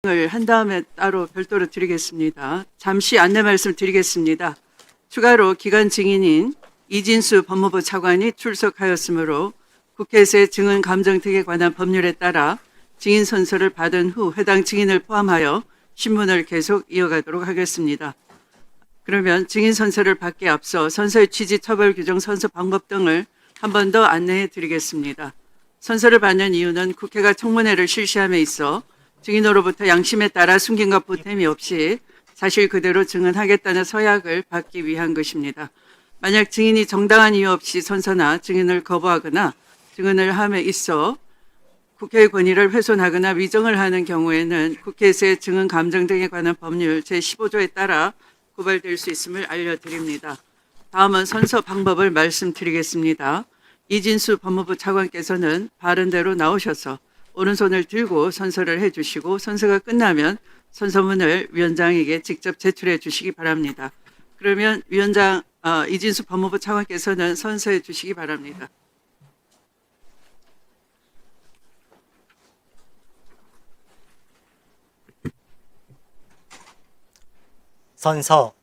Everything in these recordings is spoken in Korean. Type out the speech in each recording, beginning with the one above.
을 한 다음에 따로 별도로 드리겠습니다. 잠시 안내 말씀 드리겠습니다. 추가로 기관 증인인 이진수 법무부 차관이 출석하였으므로 국회에서의 증언 감정 등에 관한 법률에 따라 증인 선서를 받은 후 해당 증인을 포함하여 신문을 계속 이어가도록 하겠습니다. 그러면 증인 선서를 받기에 앞서 선서의 취지, 처벌 규정, 선서 방법 등을 한 번 더 안내해 드리겠습니다. 선서를 받는 이유는 국회가 청문회를 실시함에 있어 증인으로부터 양심에 따라 숨김과 보탬이 없이 사실 그대로 증언하겠다는 서약을 받기 위한 것입니다. 만약 증인이 정당한 이유 없이 선서나 증인을 거부하거나 증언을 함에 있어 국회의 권위를 훼손하거나 위정을 하는 경우에는 국회에서의 증언 감정 등에 관한 법률 제15조에 따라 고발될 수 있음을 알려드립니다. 다음은 선서 방법을 말씀드리겠습니다. 이진수 법무부 차관께서는 바른대로 나오셔서 오른손을 들고 선서를 해주시고 선서가 끝나면 선서문을 위원장에게 직접 제출해 주시기 바랍니다. 그러면 위원장 이진수 법무부 차관께서는 선서해 주시기 바랍니다. 선서.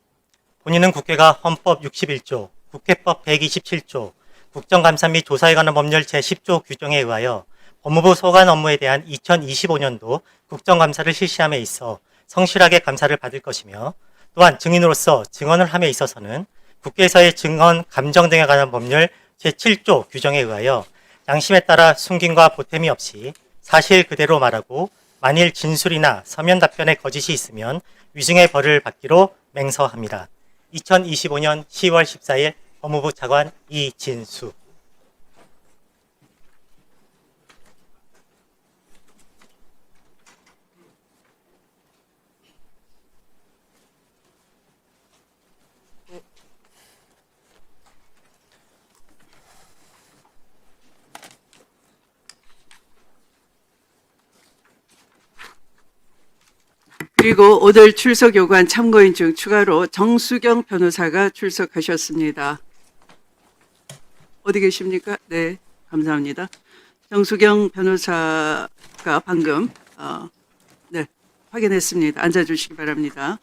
본인은 국회가 헌법 61조, 국회법 127조, 국정감사 및 조사에 관한 법률 제10조 규정에 의하여 법무부 소관 업무에 대한 2025년도 국정감사를 실시함에 있어 성실하게 감사를 받을 것이며, 또한 증인으로서 증언을 함에 있어서는 국회에서의 증언 감정 등에 관한 법률 제7조 규정에 의하여 양심에 따라 숨김과 보탬이 없이 사실 그대로 말하고 만일 진술이나 서면 답변에 거짓이 있으면 위증의 벌을 받기로 맹서합니다. 2025년 10월 14일 법무부 차관 이진수. 그리고 오늘 출석 요구한 참고인 중 추가로 정수경 변호사가 출석하셨습니다. 어디 계십니까? 네, 감사합니다. 정수경 변호사가 방금 네, 확인했습니다. 앉아주시기 바랍니다.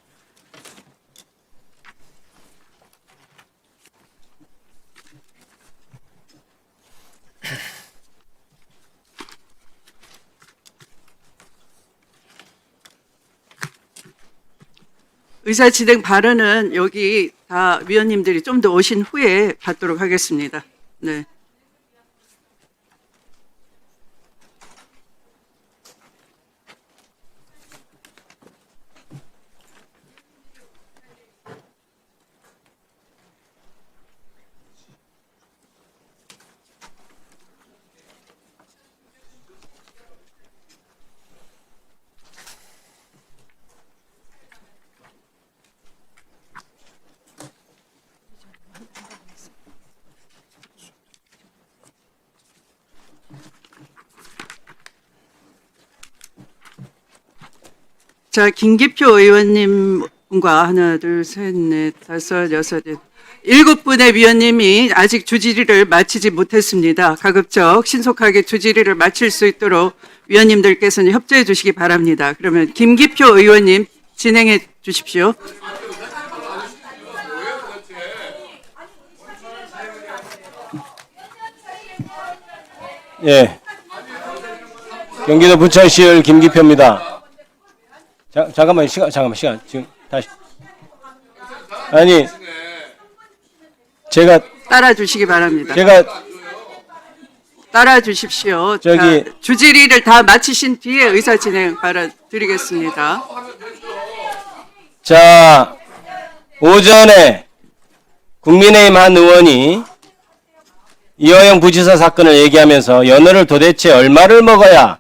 의사 진행 발언은 여기 다 위원님들이 좀 더 오신 후에 받도록 하겠습니다. 네. 자, 김기표 의원님과 하나, 둘, 셋, 넷, 다섯, 여섯, 일곱 분의 위원님이 아직 주질의를 마치지 못했습니다. 가급적 신속하게 주질의를 마칠 수 있도록 위원님들께서는 협조해 주시기 바랍니다. 그러면 김기표 의원님 진행해 주십시오. 예. 경기도 부천시의 김기표입니다. 잠깐만 시간 지금 다시 아니 제가 따라 주시기 바랍니다. 제가 따라 주십시오. 저기 자, 주질의를 다 마치신 뒤에 의사 진행 발언 드리겠습니다. 자, 오전에 국민의힘 한 의원이 이화영 부지사 사건을 얘기하면서 연어를 도대체 얼마를 먹어야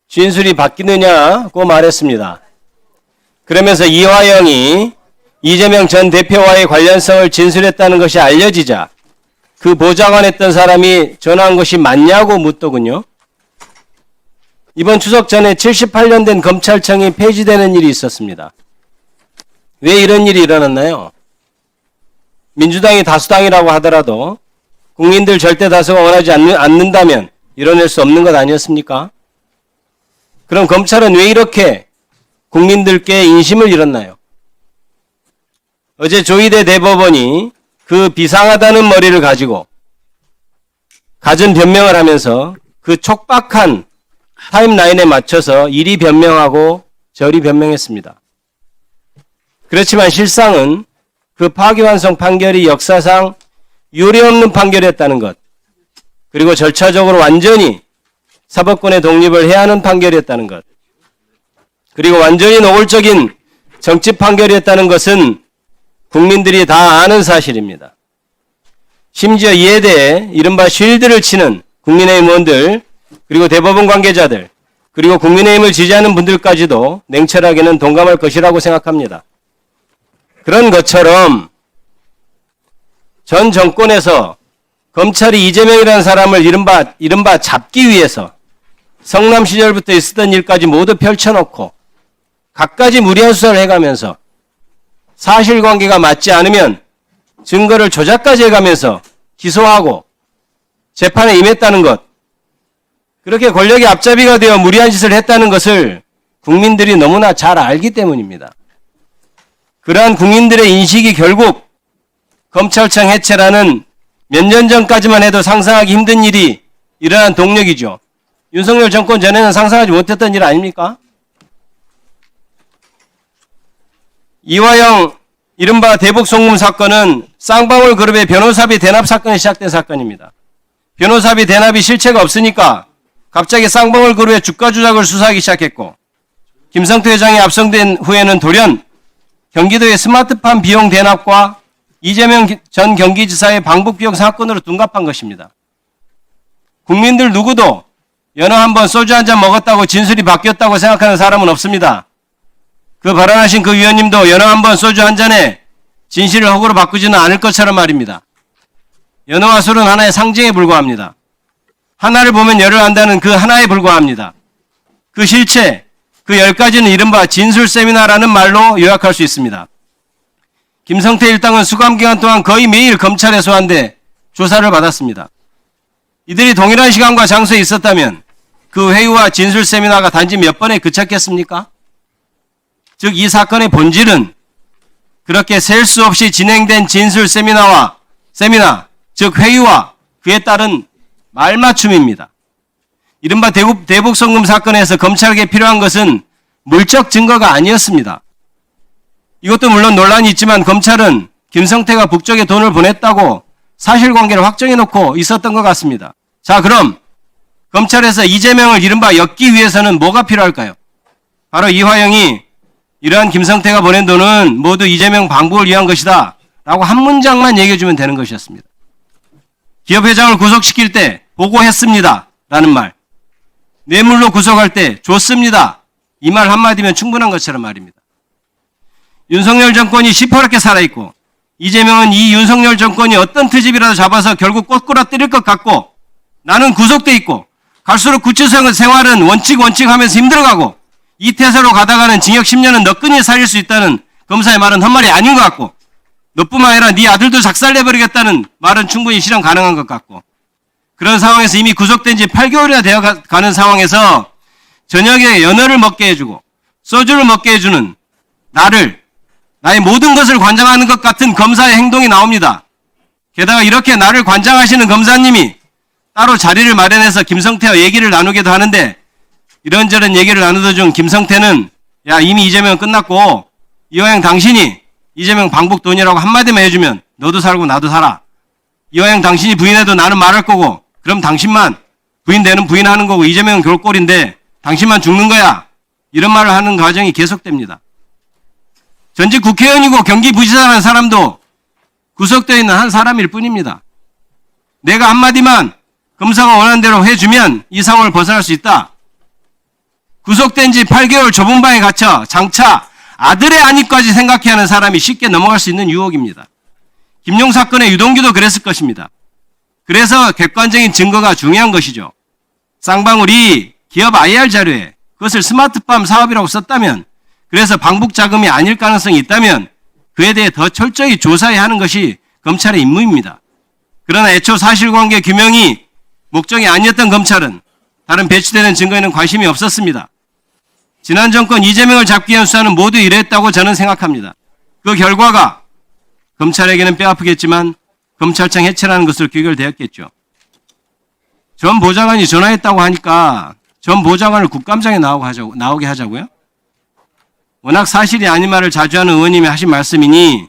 진술이 바뀌느냐고 말했습니다. 그러면서 이화영이 이재명 전 대표와의 관련성을 진술했다는 것이 알려지자 그 보좌관했던 사람이 전화한 것이 맞냐고 묻더군요. 이번 추석 전에 78년 된 검찰청이 폐지되는 일이 있었습니다. 왜 이런 일이 일어났나요? 민주당이 다수당이라고 하더라도 국민들 절대 다수가 원하지 않는다면 이뤄낼 수 없는 것 아니었습니까? 그럼 검찰은 왜 이렇게 국민들께 인심을 잃었나요? 어제 조희대 대법원이 그 비상하다는 머리를 가지고 갖은 변명을 하면서 그 촉박한 타임라인에 맞춰서 이리 변명하고 저리 변명했습니다. 그렇지만 실상은 그 파기환송 판결이 역사상 유례없는 판결이었다는 것, 그리고 절차적으로 완전히 사법권의 독립을 해야 하는 판결이었다는 것, 그리고 완전히 노골적인 정치 판결이었다는 것은 국민들이 다 아는 사실입니다. 심지어 이에 대해 이른바 쉴드를 치는 국민의힘 의원들, 그리고 대법원 관계자들, 그리고 국민의힘을 지지하는 분들까지도 냉철하게는 동감할 것이라고 생각합니다. 그런 것처럼 전 정권에서 검찰이 이재명이라는 사람을 이른바 잡기 위해서 성남 시절부터 있었던 일까지 모두 펼쳐놓고 갖가지 무리한 수사를 해가면서 사실관계가 맞지 않으면 증거를 조작까지 해가면서 기소하고 재판에 임했다는 것, 그렇게 권력의 앞잡이가 되어 무리한 짓을 했다는 것을 국민들이 너무나 잘 알기 때문입니다. 그러한 국민들의 인식이 결국 검찰청 해체라는 몇 년 전까지만 해도 상상하기 힘든 일이 일어난 동력이죠. 윤석열 정권 전에는 상상하지 못했던 일 아닙니까? 이화영 이른바 대북송금 사건은 쌍방울 그룹의 변호사비 대납 사건이 시작된 사건입니다. 변호사비 대납이 실체가 없으니까 갑자기 쌍방울 그룹의 주가 조작을 수사하기 시작했고, 김성태 회장이 압송된 후에는 돌연 경기도의 스마트팜 비용 대납과 이재명 전 경기지사의 방북 비용 사건으로 둔갑한 것입니다. 국민들 누구도 연어 한 번 소주 한 잔 먹었다고 진술이 바뀌었다고 생각하는 사람은 없습니다. 그 발언하신 그 위원님도 연어 한 번 소주 한 잔에 진실을 허구로 바꾸지는 않을 것처럼 말입니다. 연어와 술은 하나의 상징에 불과합니다. 하나를 보면 열을 안다는 그 하나에 불과합니다. 그 실체, 그 10가지는 이른바 진술 세미나라는 말로 요약할 수 있습니다. 김성태 일당은 수감기간 동안 거의 매일 검찰에 소환돼 조사를 받았습니다. 이들이 동일한 시간과 장소에 있었다면 그 회의와 진술 세미나가 단지 몇 번에 그쳤겠습니까? 즉 이 사건의 본질은 그렇게 셀 수 없이 진행된 진술 세미나, 즉 회의와 그에 따른 말맞춤입니다. 이른바 대북송금 사건에서 검찰에게 필요한 것은 물적 증거가 아니었습니다. 이것도 물론 논란이 있지만 검찰은 김성태가 북쪽에 돈을 보냈다고 사실관계를 확정해놓고 있었던 것 같습니다. 자, 그럼 검찰에서 이재명을 이른바 엮기 위해서는 뭐가 필요할까요? 바로 이화영이 이러한 김성태가 보낸 돈은 모두 이재명 방북을 위한 것이다 라고 한 문장만 얘기해주면 되는 것이었습니다. 기업 회장을 구속시킬 때 보고했습니다 라는 말, 뇌물로 구속할 때 줬습니다, 이 말 한마디면 충분한 것처럼 말입니다. 윤석열 정권이 시퍼렇게 살아있고 이재명은 이 윤석열 정권이 어떤 트집이라도 잡아서 결국 꼬꾸라 때릴 것 같고, 나는 구속돼 있고 갈수록 구치소 생활은 원칙 하면서 힘들어가고 이 태세로 가다가는 징역 10년은 너끈히 살릴 수 있다는 검사의 말은 헛말이 아닌 것 같고, 너뿐만 아니라 네 아들도 작살내버리겠다는 말은 충분히 실현 가능한 것 같고, 그런 상황에서 이미 구속된 지 8개월이나 되어가는 상황에서 저녁에 연어를 먹게 해주고 소주를 먹게 해주는 나의 모든 것을 관장하는 것 같은 검사의 행동이 나옵니다. 게다가 이렇게 나를 관장하시는 검사님이 따로 자리를 마련해서 김성태와 얘기를 나누기도 하는데, 이런저런 얘기를 나누던 중 김성태는 야, 이미 이재명은 끝났고 이화영 당신이 이재명 방북 돈이라고 한마디만 해주면 너도 살고 나도 살아. 이화영 당신이 부인해도 나는 말할 거고, 그럼 당신만 부인되는 부인하는 거고 이재명은 겨울꼴인데 당신만 죽는 거야. 이런 말을 하는 과정이 계속됩니다. 전직 국회의원이고 경기부지사라는 사람도 구속되어 있는 한 사람일 뿐입니다. 내가 한마디만 검사가 원하는 대로 해주면 이 상황을 벗어날 수 있다. 구속된 지 8개월 좁은 방에 갇혀 장차 아들의 안위까지 생각해야 하는 사람이 쉽게 넘어갈 수 있는 유혹입니다. 김용 사건의 유동규도 그랬을 것입니다. 그래서 객관적인 증거가 중요한 것이죠. 쌍방울이 기업 IR 자료에 그것을 스마트팜 사업이라고 썼다면, 그래서 방북 자금이 아닐 가능성이 있다면 그에 대해 더 철저히 조사해야 하는 것이 검찰의 임무입니다. 그러나 애초 사실관계 규명이 목적이 아니었던 검찰은 다른 배치되는 증거에는 관심이 없었습니다. 지난 정권 이재명을 잡기 위한 수사는 모두 이랬다고 저는 생각합니다. 그 결과가 검찰에게는 뼈아프겠지만 검찰청 해체라는 것으로 귀결되었겠죠. 전 보좌관이 전화했다고 하니까 전 보좌관을 국감장에 나오게 하자고요? 워낙 사실이 아닌 말을 자주 하는 의원님이 하신 말씀이니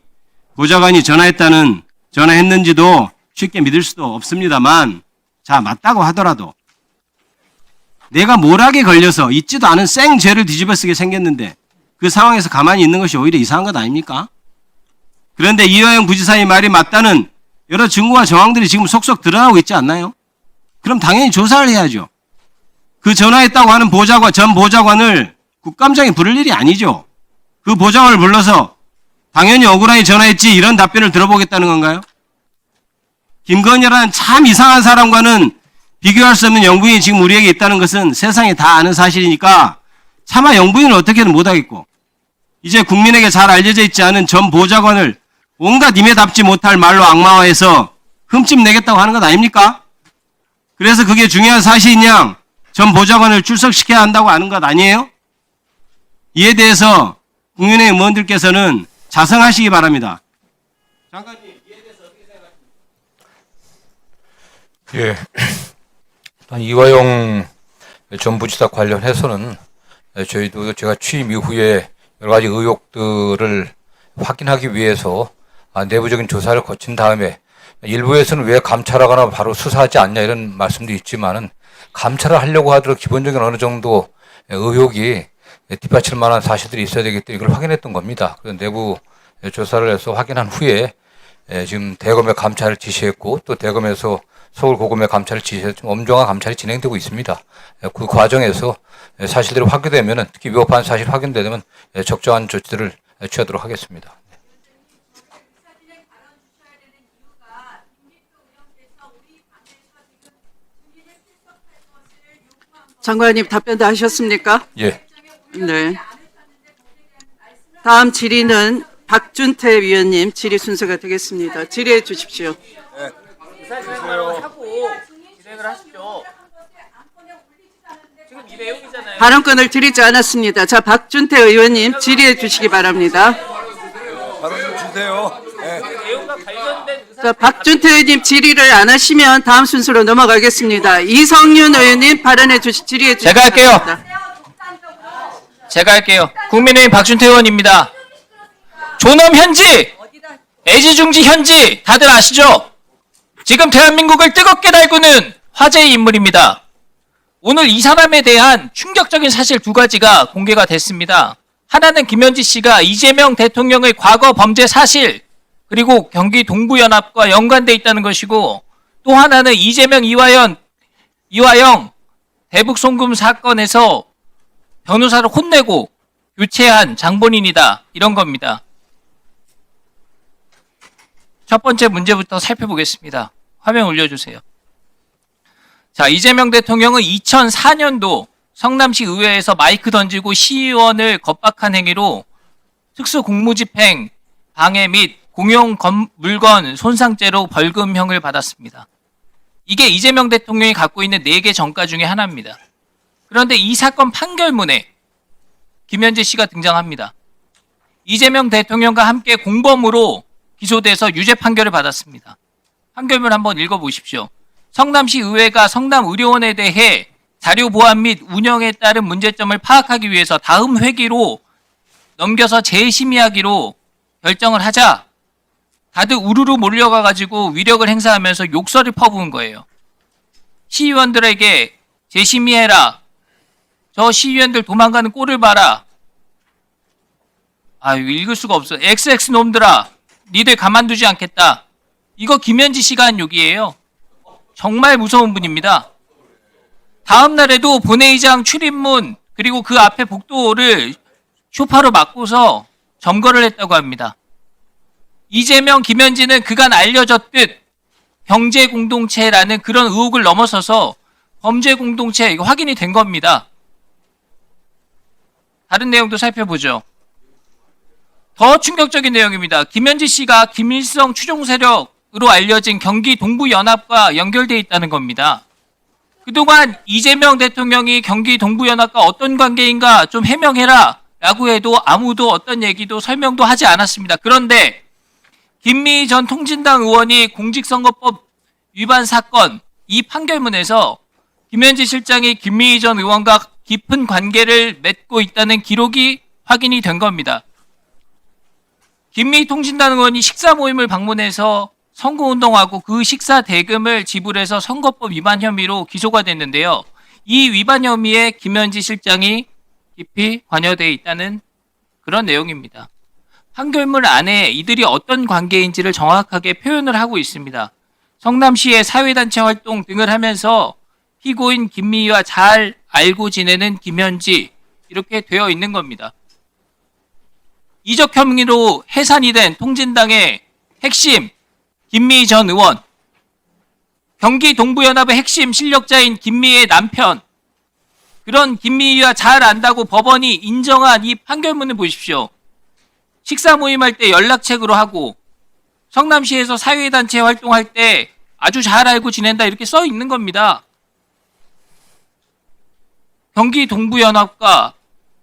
보좌관이 전화했는지도 쉽게 믿을 수도 없습니다만, 자, 맞다고 하더라도 내가 몰락에 걸려서 있지도 않은 생죄를 뒤집어쓰게 생겼는데 그 상황에서 가만히 있는 것이 오히려 이상한 것 아닙니까? 그런데 이화영 부지사의 말이 맞다는 여러 증거와 정황들이 지금 속속 드러나고 있지 않나요? 그럼 당연히 조사를 해야죠. 그 전화했다고 하는 전 보좌관을 국감장에 부를 일이 아니죠. 그 보좌관을 불러서 당연히 억울하게 전화했지 이런 답변을 들어보겠다는 건가요? 김건희라는 참 이상한 사람과는 비교할 수 없는 영부인이 지금 우리에게 있다는 것은 세상에 다 아는 사실이니까 차마 영부인을 어떻게든 못하겠고, 이제 국민에게 잘 알려져 있지 않은 전 보좌관을 온갖 임에답지 못할 말로 악마화해서 흠집 내겠다고 하는 것 아닙니까? 그래서 그게 중요한 사실인 양 전 보좌관을 출석시켜야 한다고 하는 것 아니에요? 이에 대해서 국민의 의원들께서는 자성하시기 바랍니다. 장관님, 이에 대해서 어떻게 생각하십니까? 예. 이화영 전 부지사 관련해서는 저희도 제가 취임 이후에 여러 가지 의혹들을 확인하기 위해서 내부적인 조사를 거친 다음에 일부에서는 왜 감찰하거나 바로 수사하지 않냐 이런 말씀도 있지만은 감찰을 하려고 하더라도 기본적인 어느 정도 의혹이 뒷받칠 만한 사실들이 있어야 되기 때문에 이걸 확인했던 겁니다. 그래서 내부 조사를 해서 확인한 후에 지금 대검의 감찰을 지시했고 또 대검에서 서울고검의 감찰을 지시해서 좀 엄정한 감찰이 진행되고 있습니다. 그 과정에서 사실들이 확인되면, 특히 위법한 사실이 확인되면 적정한 조치들을 취하도록 하겠습니다. 장관님 답변 다 하셨습니까? 예. 네. 다음 질의는 박준태 위원님 질의 순서가 되겠습니다. 질의해 주십시오. 하고 진행을 하시죠. 지금 이 내용이잖아요. 발언권을 드리지 않았습니다. 자, 박준태 의원님 질의해 주시기 바랍니다. 발언 좀 주세요. 네. 내용과 관련된 자, 박준태 의원님 질의를 안 하시면 다음 순서로 넘어가겠습니다. 이성윤 의원님 질의해 주시기 제가 할게요. 바랍니다. 제가 할게요. 국민의힘 박준태 의원입니다. 존엄 현지, 애지중지 현지 다들 아시죠? 지금 대한민국을 뜨겁게 달구는 화제의 인물입니다. 오늘 이 사람에 대한 충격적인 사실 두 가지가 공개가 됐습니다. 하나는 김현지 씨가 이재명 대통령의 과거 범죄 사실 그리고 경기 동부연합과 연관돼 있다는 것이고, 또 하나는 이재명 이화영 대북 송금 사건에서 변호사를 혼내고 교체한 장본인이다, 이런 겁니다. 첫 번째 문제부터 살펴보겠습니다. 화면 올려주세요. 자, 이재명 대통령은 2004년도 성남시 의회에서 마이크 던지고 시의원을 겁박한 행위로 특수공무집행, 방해 및 공용 물건 손상죄로 벌금형을 받았습니다. 이게 이재명 대통령이 갖고 있는 4개 전과 중에 하나입니다. 그런데 이 사건 판결문에 김현지 씨가 등장합니다. 이재명 대통령과 함께 공범으로 기소돼서 유죄 판결을 받았습니다. 판결문 한번 읽어보십시오. 성남시 의회가 성남의료원에 대해 자료 보안 및 운영에 따른 문제점을 파악하기 위해서 다음 회기로 넘겨서 재심의하기로 결정을 하자 다들 우르르 몰려가가지고 위력을 행사하면서 욕설을 퍼부은 거예요. 시의원들에게 재심의해라. 저 시의원들 도망가는 꼴을 봐라. 아유, 읽을 수가 없어. XX 놈들아, 니들 가만두지 않겠다. 이거 김현지 씨가 한 욕이에요. 정말 무서운 분입니다. 다음 날에도 본회의장 출입문 그리고 그 앞에 복도를 쇼파로 막고서 점거를 했다고 합니다. 이재명, 김현지는 그간 알려졌듯 경제공동체라는 그런 의혹을 넘어서서 범죄공동체, 이거 확인이 된 겁니다. 다른 내용도 살펴보죠. 더 충격적인 내용입니다. 김현지 씨가 김일성 추종 세력으로 알려진 경기 동부연합과 연결되어 있다는 겁니다. 그동안 이재명 대통령이 경기 동부연합과 어떤 관계인가 좀 해명해라 라고 해도 아무도 어떤 얘기도 설명도 하지 않았습니다. 그런데 김미희 전 통진당 의원이 공직선거법 위반 사건 이 판결문에서 김현지 실장이 김미희 전 의원과 깊은 관계를 맺고 있다는 기록이 확인이 된 겁니다. 김미희 통진당 의원이 식사 모임을 방문해서 선거운동하고 그 식사 대금을 지불해서 선거법 위반 혐의로 기소가 됐는데요. 이 위반 혐의에 김현지 실장이 깊이 관여되어 있다는 그런 내용입니다. 판결문 안에 이들이 어떤 관계인지를 정확하게 표현을 하고 있습니다. 성남시의 사회단체 활동 등을 하면서 피고인 김미희와 잘 알고 지내는 김현지 이렇게 되어 있는 겁니다. 이적 혐의로 해산이 된 통진당의 핵심 김미희 전 의원, 경기 동부연합의 핵심 실력자인 김미희의 남편, 그런 김미희와 잘 안다고 법원이 인정한 이 판결문을 보십시오. 식사 모임할 때 연락책으로 하고 성남시에서 사회단체 활동할 때 아주 잘 알고 지낸다 이렇게 써 있는 겁니다. 경기 동부연합과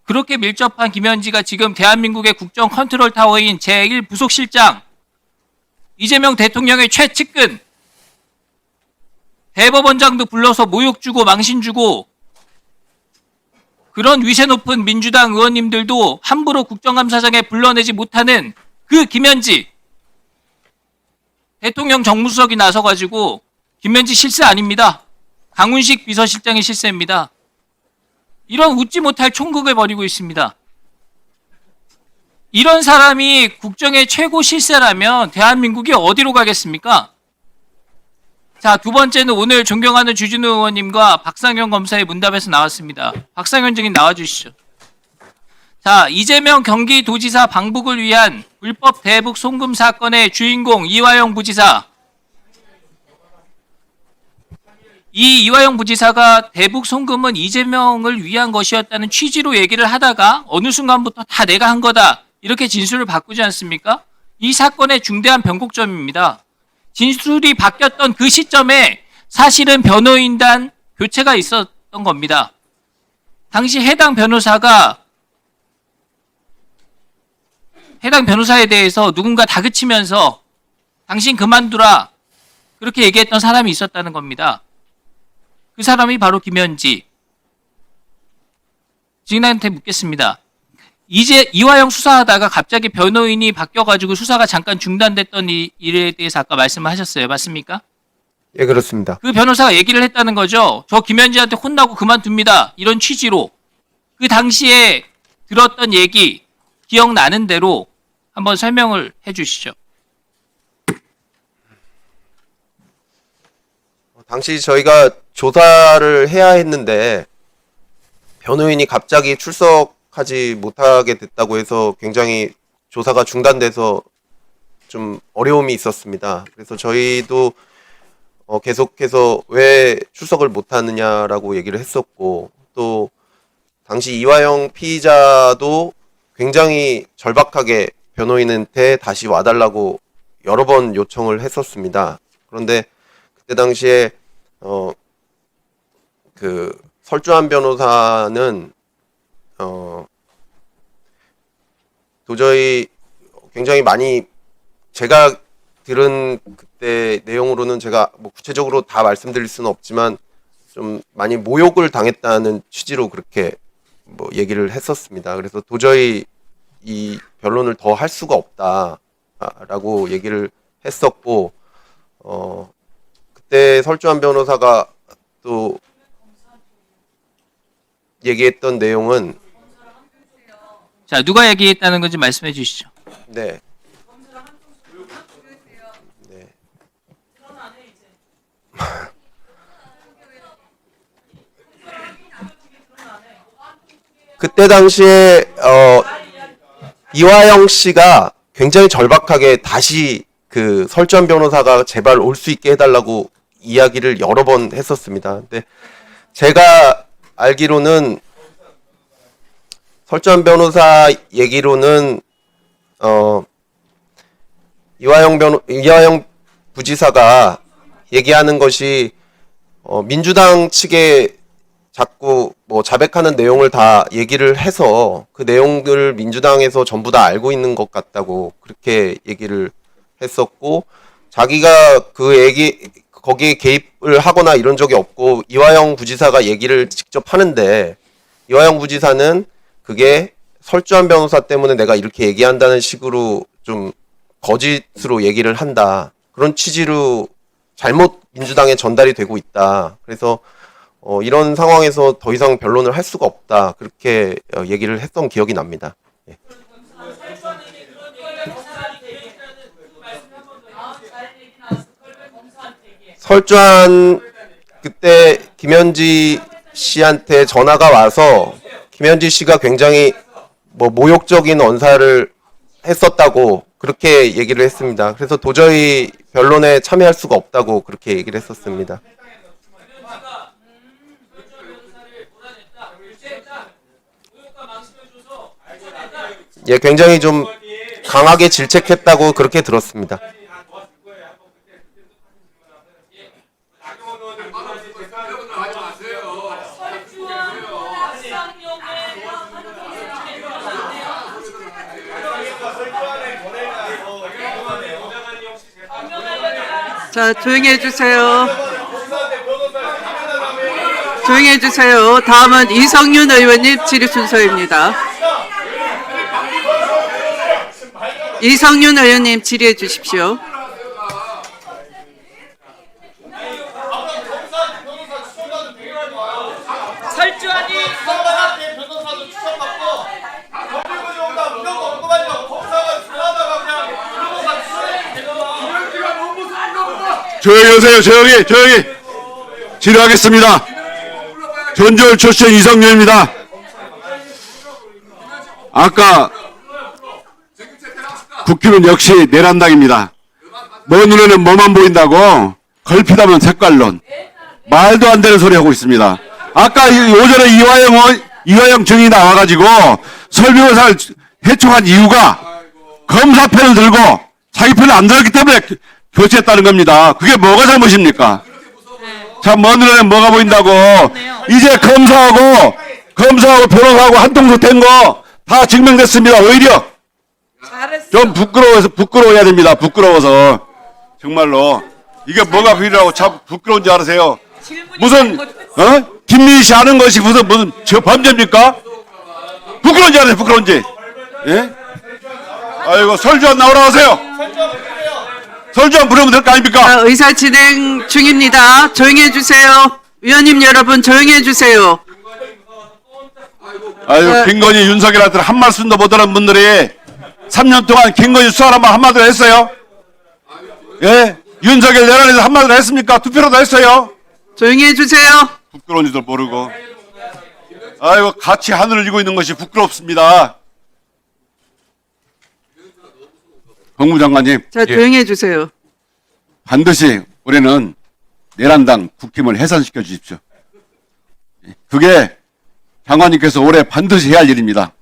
그렇게 밀접한 김현지가 지금 대한민국의 국정 컨트롤 타워인 제1부속실장, 이재명 대통령의 최측근, 대법원장도 불러서 모욕 주고 망신 주고 그런 위세 높은 민주당 의원님들도 함부로 국정감사장에 불러내지 못하는 그 김현지, 대통령 정무수석이 나서가지고 김현지 실세 아닙니다. 강훈식 비서실장의 실세입니다. 이런 웃지 못할 총극을 벌이고 있습니다. 이런 사람이 국정의 최고 실세라면 대한민국이 어디로 가겠습니까? 자, 두 번째는 오늘 존경하는 주진우 의원님과 박상현 검사의 문답에서 나왔습니다. 박상현 증인 나와주시죠. 자, 이재명 경기도지사 방북을 위한 불법 대북 송금 사건의 주인공 이화영 부지사. 이 이화영 부지사가 대북 송금은 이재명을 위한 것이었다는 취지로 얘기를 하다가 어느 순간부터 다 내가 한 거다 이렇게 진술을 바꾸지 않습니까? 이 사건의 중대한 변곡점입니다. 진술이 바뀌었던 그 시점에 사실은 변호인단 교체가 있었던 겁니다. 당시 해당 변호사에 대해서 누군가 다그치면서 당신 그만두라 그렇게 얘기했던 사람이 있었다는 겁니다. 그 사람이 바로 김현지. 증인한테 묻겠습니다. 이제 이화영 수사하다가 갑자기 변호인이 바뀌어가지고 수사가 잠깐 중단됐던 일에 대해서 아까 말씀을 하셨어요. 맞습니까? 예, 그렇습니다. 그 변호사가 얘기를 했다는 거죠. 저 김현지한테 혼나고 그만둡니다. 이런 취지로. 그 당시에 들었던 얘기 기억나는 대로 한번 설명을 해 주시죠. 당시 저희가 조사를 해야 했는데 변호인이 갑자기 출석하지 못하게 됐다고 해서 굉장히 조사가 중단돼서 좀 어려움이 있었습니다. 그래서 저희도 계속해서 왜 출석을 못하느냐라고 얘기를 했었고, 또 당시 이화영 피의자도 굉장히 절박하게 변호인한테 다시 와달라고 여러 번 요청을 했었습니다. 그런데 그때 당시에 그 설주한 변호사는 도저히 굉장히 많이 제가 들은 그때 내용으로는 제가 뭐 구체적으로 다 말씀드릴 수는 없지만 좀 많이 모욕을 당했다는 취지로 그렇게 뭐 얘기를 했었습니다. 그래서 도저히 이 변론을 더 할 수가 없다라고 얘기를 했었고, 그때 설주한 변호사가 또 얘기했던 내용은, 자, 누가 얘기했다는 건지 말씀해 주시죠. 네. 네. 그때 당시에 이화영 씨가 굉장히 절박하게 다시 그 설주한 변호사가 제발 올 수 있게 해달라고 이야기를 여러 번 했었습니다. 근데 제가 알기로는 설주한 변호사 얘기로는 이화영 부지사가 얘기하는 것이 민주당 측에 자꾸 뭐 자백하는 내용을 다 얘기를 해서 그 내용들 민주당에서 전부 다 알고 있는 것 같다고 그렇게 얘기를 했었고, 자기가 거기에 개입을 하거나 이런 적이 없고 이화영 부지사가 얘기를 직접 하는데, 이화영 부지사는 그게 설주한 변호사 때문에 내가 이렇게 얘기한다는 식으로 좀 거짓으로 얘기를 한다, 그런 취지로 잘못 민주당에 전달이 되고 있다. 그래서 이런 상황에서 더 이상 변론을 할 수가 없다, 그렇게 얘기를 했던 기억이 납니다. 예. 설주한 그때 김현지 씨한테 전화가 와서 김현지 씨가 굉장히 뭐 모욕적인 언사를 했었다고 그렇게 얘기를 했습니다. 그래서 도저히 변론에 참여할 수가 없다고 그렇게 얘기를 했었습니다. 예, 굉장히 좀 강하게 질책했다고 그렇게 들었습니다. 자, 조용히 해주세요. 조용히 해주세요. 다음은 이성윤 의원님 질의 순서입니다. 이성윤 의원님 질의해 주십시오. 설주하니 조용히 하세요. 조용히 질의하겠습니다. 전주울 출신 이성윤입니다. 아까 국힘은 역시 내란당입니다. 먼 눈에는 뭐만 보인다고 걸핏하면 색깔론, 말도 안 되는 소리 하고 있습니다. 아까 오전에 이화영 증인이 나와가지고 설명회사를 해촉한 이유가 검사 편을 들고 자기 편을 안 들었기 때문에 교체했다는 겁니다. 그게 뭐가 잘못입니까? 자, 먼 눈에는 뭐가 보인다고. 이제 검사하고 변호사하고 한통속 된 거 다 증명됐습니다. 오히려 좀 부끄러워야 됩니다. 부끄러워서. 정말로. 이게 뭐가 필요하고 참 부끄러운 줄 알으세요? 무슨, 김민희 씨 하는 것이 무슨 저 범죄입니까? 부끄러운 줄 알아요, 부끄러운지. 예? 아이고, 설주한 나오라 하세요. 설주한 부르면 될 거 아닙니까? 자, 의사 진행 중입니다. 조용히 해주세요. 위원님 여러분 조용히 해주세요. 아유, 김건희, 윤석열한테 한 말씀도 못 하는 분들이 3년 동안 김건희 수사를 한마디로 했어요? 예? 윤석열 내란에서 한마디로 했습니까? 투표라도 했어요? 조용히 해주세요. 부끄러운 줄도 모르고. 아이고, 같이 하늘을 이고 있는 것이 부끄럽습니다. 법무장관님, 자, 조용히 해주세요. 반드시 올해는 내란당 국힘을 해산시켜 주십시오. 그게 장관님께서 올해 반드시 해야 할 일입니다.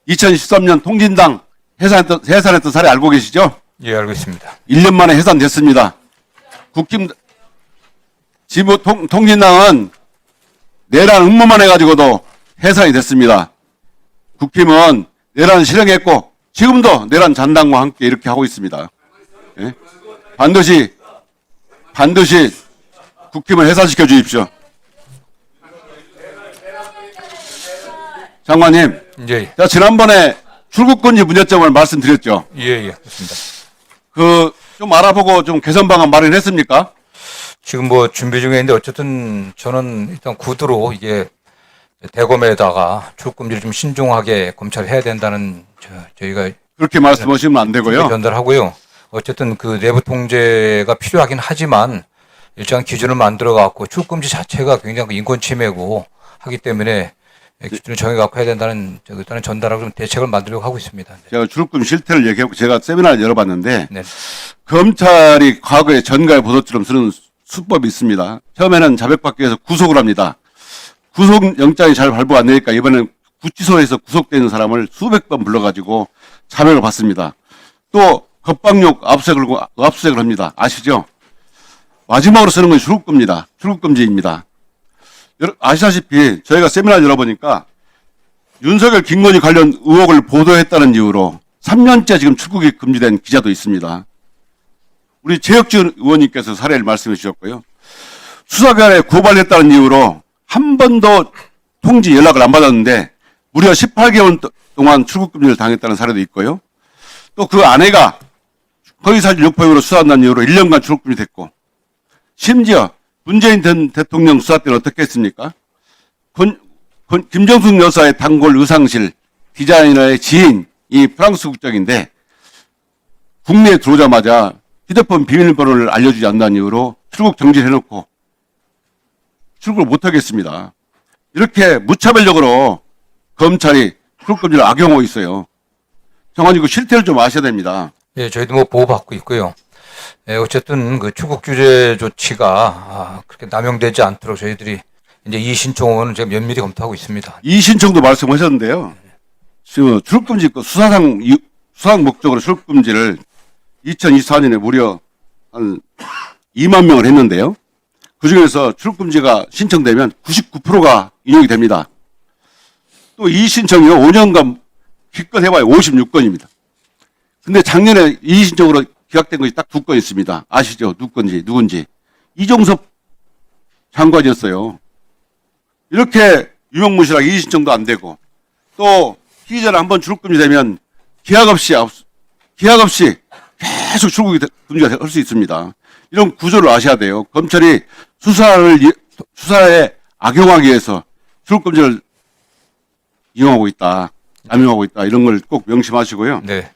2013년 통진당 해산했던 사례 알고 계시죠? 예, 알고 있습니다. 1년 만에 해산됐습니다. 국힘 지부 통진당은 내란 음모만 해가지고도 해산이 됐습니다. 국힘은 내란을 실행했고 지금도 내란 잔당과 함께 이렇게 하고 있습니다. 예? 반드시 국힘을 해산시켜 주십시오. 장관님, 예, 제가 지난번에 출국금지 문제점을 말씀드렸죠. 예, 그렇습니다. 좀 알아보고 좀 개선 방안 마련했습니까? 지금 뭐 준비 중에 있는데 어쨌든 저는 일단 구두로 이게 대검에다가 출금지를 좀 신중하게 검찰해야 된다는 저희가 그렇게 말씀하시면 안 되고요. 전달하고요. 어쨌든 그 내부 통제가 필요하긴 하지만 일정한 기준을 만들어 갖고 출금지 자체가 굉장히 인권 침해고 하기 때문에 기준을 정해 갖고 해야 된다는 일단은 전달하고 좀 대책을 만들려고 하고 있습니다. 제가 출국금 실태를 얘기하고 제가 세미나를 열어봤는데 네. 검찰이 과거에 전가의 보도처럼 쓰는 수법이 있습니다. 처음에는 자백받기 위해서 구속을 합니다. 구속영장이 잘 발부 안 되니까 이번에는 구치소에서 구속되는 사람을 수백 번 불러가지고 자백을 받습니다. 또 겁방육 압수색을 합니다. 아시죠? 마지막으로 쓰는 건 출국금지다. 출국금지입니다. 아시다시피 저희가 세미나를 열어보니까 윤석열, 김건희 관련 의혹을 보도했다는 이유로 3년째 지금 출국이 금지된 기자도 있습니다. 우리 최혁준 의원님께서 사례를 말씀해 주셨고요. 수사기관에 고발했다는 이유로 한 번도 통지 연락을 안 받았는데 무려 18개월 동안 출국금지를 당했다는 사례도 있고요. 또 그 아내가 허위사실 유포로 수사한다는 이유로 1년간 출국금지 됐고, 심지어 문재인 전 대통령 수사 때는 어떻게 했습니까? 김정숙 여사의 단골 의상실 디자이너의 지인이 프랑스 국적인데 국내에 들어오자마자 휴대폰 비밀번호를 알려주지 않는 이유로 출국 정지를 해놓고 출국을 못하겠습니다. 이렇게 무차별적으로 검찰이 출국금지를 악용하고 있어요. 정말 그 실태를 좀 아셔야 됩니다. 예, 저희도 뭐 보호받고 있고요. 예, 어쨌든 그 출국 규제 조치가 그렇게 남용되지 않도록 저희들이 이제 이 신청은 제가 면밀히 검토하고 있습니다. 이 신청도 말씀하셨는데요. 지금 출국금지 수사상 목적으로 출국금지를 2024년에 무려 한 2만 명을 했는데요. 그중에서 출국금지가 신청되면 99%가 인용이 됩니다. 또 이 신청이요, 5년간 기껏 해봐야 56건입니다. 근데 작년에 이 신청으로 기각된 것이 딱 2건 있습니다. 아시죠? 누군지. 이종섭 장관이었어요. 이렇게 유명무실하게 이 신청도 안 되고, 또 피의자는 한번 출국금지 되면 기약 없이 계속 출국이 금지가 할 수 있습니다. 이런 구조를 아셔야 돼요. 검찰이 수사에 악용하기 위해서 출국금지를 이용하고 있다, 남용하고 있다, 이런 걸 꼭 명심하시고요. 네.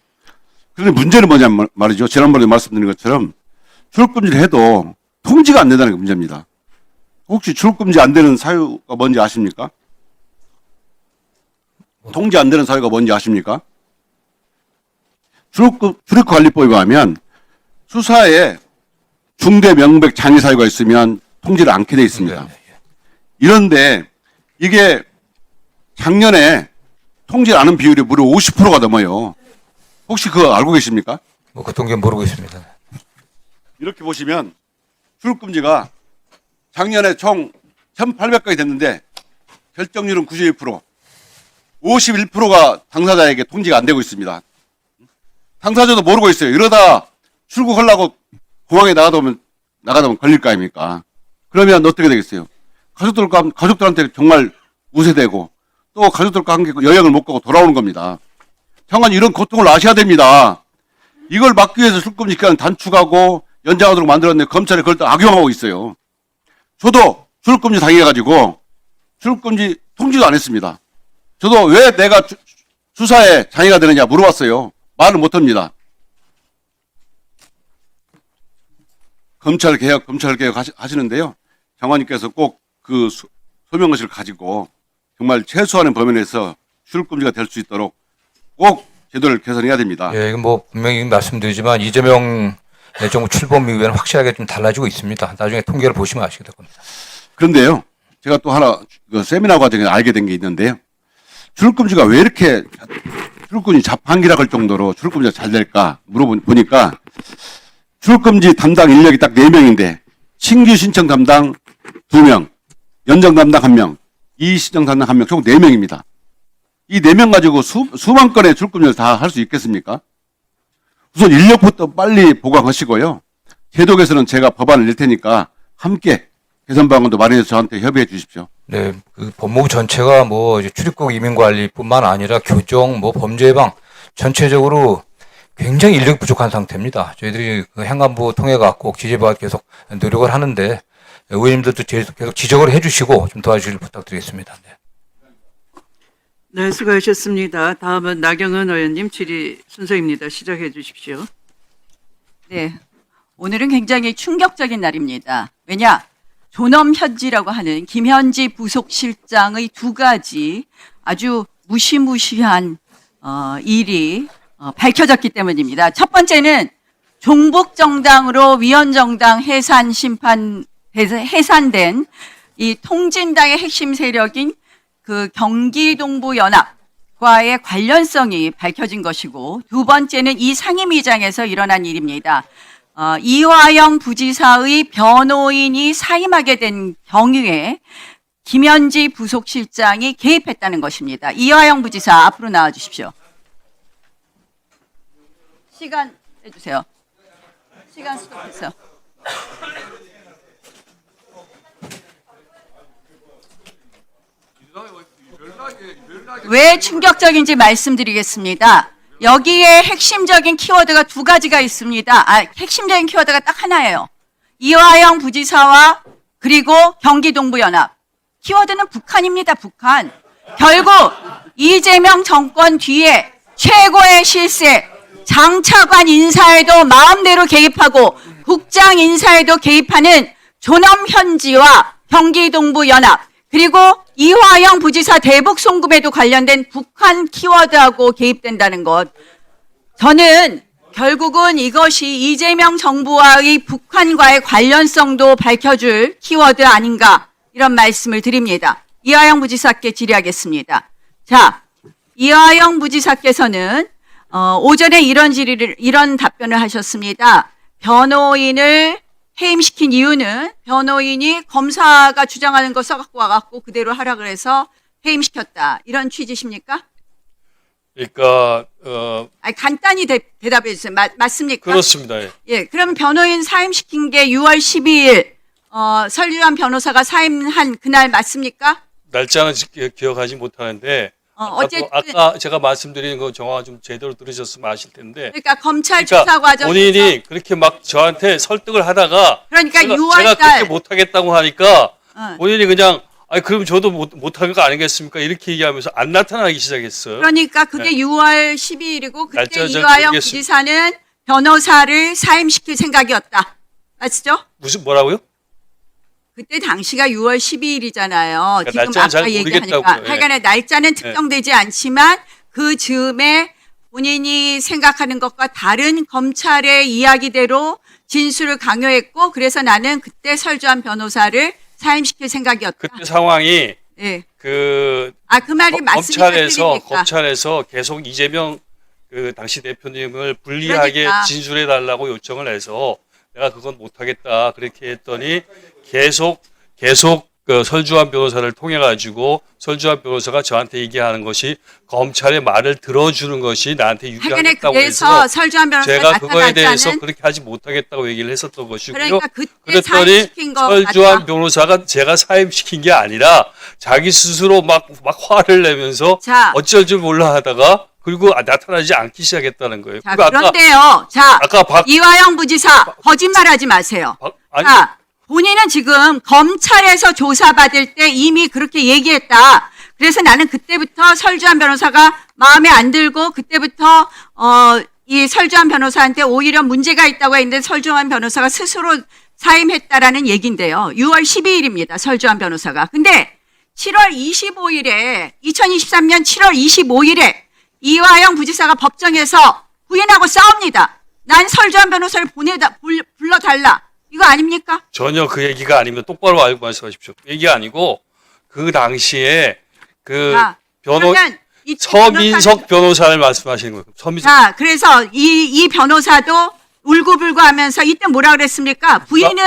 그런데 문제는 뭐냐면 말이죠. 지난번에 말씀드린 것처럼 출국금지를 해도 통지가 안 된다는 게 문제입니다. 혹시 출국금지 안 되는 사유가 뭔지 아십니까? 통지 안 되는 사유가 뭔지 아십니까? 출입관리법에 의하면 수사에 중대 명백 장애 사유가 있으면 통지를 않게 돼 있습니다. 이런데 이게 작년에 통지를 않은 비율이 무려 50%가 넘어요. 혹시 그거 알고 계십니까? 뭐 그 통계는 모르고 있습니다. 이렇게 보시면 출국금지가 작년에 총 1,800건이 됐는데 결정률은 91%, 51%가 당사자에게 통지가 안 되고 있습니다. 당사자도 모르고 있어요. 이러다 출국하려고 공항에 나가다 보면 걸릴 거 아닙니까? 그러면 어떻게 되겠어요? 가족들한테 정말 우세되고 또 가족들과 함께 여행을 못 가고 돌아오는 겁니다. 장관 이런 고통을 아셔야 됩니다. 이걸 막기 위해서 출국금지 기간을 단축하고 연장하도록 만들었는데 검찰이 그걸 또 악용하고 있어요. 저도 출국금지 당해가지고 출국금지 통지도 안 했습니다. 저도 왜 내가 수사에 장애가 되느냐 물어봤어요. 말을 못합니다. 검찰 개혁 하시는데요. 장관님께서 꼭 그 소명의식을 가지고 정말 최소한의 범위 내에서 출국금지가 될 수 있도록 꼭 제도를 개선해야 됩니다. 예, 이건 뭐 분명히 말씀드리지만 이재명 정부 출범 이후에는 확실하게 좀 달라지고 있습니다. 나중에 통계를 보시면 아시게 될 겁니다. 그런데요, 제가 또 하나 세미나 과정에 알게 된 게 있는데요. 출국금지가 왜 이렇게 출국금지 자판기라 할 정도로 출국금지가 잘 될까 물어보니까 출국금지 담당 인력이 딱 4명인데 신규 신청 담당 2명, 연장 담당 1명, 이의신청 담당 1명, 총 4명입니다. 이 4명 가지고 수만 건의 출국금지를 다 할 수 있겠습니까? 우선 인력부터 빨리 보강하시고요. 제도 개선은 제가 법안을 낼 테니까 함께 개선 방안도 마련해서 저한테 협의해 주십시오. 네, 그 법무부 전체가 뭐 이제 출입국 이민관리뿐만 아니라 교정, 뭐 범죄 예방 전체적으로 굉장히 인력이 부족한 상태입니다. 저희들이 그 행안부 통해 갖고 기재부가 계속 노력을 하는데 의원님들도 계속 지적을 해주시고 좀 도와주시길 부탁드리겠습니다. 네. 네, 수고하셨습니다. 다음은 나경원 의원님 질의 순서입니다. 시작해 주십시오. 네, 오늘은 굉장히 충격적인 날입니다. 왜냐? 존엄현지라고 하는 김현지 부속실장의 2가지 아주 무시무시한 일이 밝혀졌기 때문입니다. 첫 번째는 종북정당으로 위헌정당 해산된 이 통진당의 핵심 세력인 그 경기동부연합과의 관련성이 밝혀진 것이고, 두 번째는 이 상임위장에서 일어난 일입니다. 이화영 부지사의 변호인이 사임하게 된 경위에 김현지 부속실장이 개입했다는 것입니다. 이화영 부지사 앞으로 나와 주십시오. 시간 해주세요. 시간 스톱해서. 왜 충격적인지 말씀드리겠습니다. 여기에 핵심적인 키워드가 두 가지가 있습니다. 핵심적인 키워드가 딱 하나예요. 이화영 부지사와 그리고 경기동부연합. 키워드는 북한입니다. 북한. 결국 이재명 정권 뒤에 최고의 실세, 장차관 인사에도 마음대로 개입하고 국장 인사에도 개입하는 존엄현지와 경기동부연합, 그리고 이화영 부지사 대북 송금에도 관련된 북한 키워드하고 개입된다는 것. 저는 결국은 이것이 이재명 정부와의 북한과의 관련성도 밝혀줄 키워드 아닌가, 이런 말씀을 드립니다. 이화영 부지사께 질의하겠습니다. 자, 이화영 부지사께서는 오전에 이런 답변을 하셨습니다. 변호인을 해임시킨 이유는 변호인이 검사가 주장하는 거 써갖고 와갖고 그대로 하라 그래서 해임시켰다. 이런 취지십니까? 그러니까 간단히 대답해 주세요. 맞습니까? 그렇습니다. 예. 예, 그럼 변호인 사임시킨 게 6월 12일 설유한 변호사가 사임한 그날 맞습니까? 날짜는 기억하지 못하는데 어쨌든 아까 제가 말씀드린 거 정확히 좀 제대로 들으셨으면 아실 텐데. 그러니까 검찰 수사 과정에서 본인이 그렇게 막 저한테 설득을 하다가 그러니까 제가 6월 그렇게 못하겠다고 하니까 어. 본인이 그냥 그럼 저도 못하는 거 아니겠습니까? 이렇게 얘기하면서 안 나타나기 시작했어요. 그러니까 그게 네. 6월 12일이고 그때 날짜는 잘 이화영 모르겠습니다. 부지사는 변호사를 사임시킬 생각이었다. 맞죠? 무슨 뭐라고요? 그때 당시가 6월 12일이잖아요. 그러니까 지금 날짜는 잘 아까 얘기하니까. 모르겠다고요. 예. 하여간에 날짜는 특정되지 않지만 그 즈음에 본인이 생각하는 것과 다른 검찰의 이야기대로 진술을 강요했고 그래서 나는 그때 설주한 변호사를 사임시킬 생각이었다. 그때 상황이 예. 그 그 말이 맞습니까? 틀립니까? 검찰에서 계속 이재명 그 당시 대표님을 불리하게 그러니까. 진술해 달라고 요청을 해서 내가 그건 못하겠다 그렇게 했더니 계속 그 설주환 변호사를 통해 가지고 설주환 변호사가 저한테 얘기하는 것이 검찰의 말을 들어주는 것이 나한테 하여간에 유리하겠다고 그래서 해서 설주한 변호사가 제가 그거에 나타나지 대해서 않은 그렇게 하지 못하겠다고 얘기를 했었던 것이고요. 그러니까 그때 그랬더니 사임시킨 거 설주환 맞다. 변호사가 제가 사임시킨 게 아니라 자기 스스로 막 화를 내면서 자. 어쩔 줄 몰라 하다가 그리고 나타나지 않기 시작했다는 거예요. 자, 그리고 그런데요. 자, 아까 이화영 부지사 거짓말하지 마세요. 아니, 자, 본인은 지금 검찰에서 조사받을 때 이미 그렇게 얘기했다. 그래서 나는 그때부터 설주한 변호사가 마음에 안 들고 그때부터 이 설주한 변호사한테 오히려 문제가 있다고 했는데 설주한 변호사가 스스로 사임했다라는 얘기인데요. 6월 12일입니다. 설주한 변호사가. 근데 7월 25일에 2023년 7월 25일에 이화영 부지사가 법정에서 부인하고 싸웁니다. 난 설주한 변호사를 불러달라. 이거 아닙니까? 전혀 그 얘기가 아닙니다. 똑바로 알고 말씀하십시오. 그 얘기 아니고 그 당시에 그 그러면 이 서민석 변호사를 말씀하시는 거예요. 서민석. 자, 그래서 이 변호사도 울고불고 하면서 이때 뭐라 그랬습니까? 부인은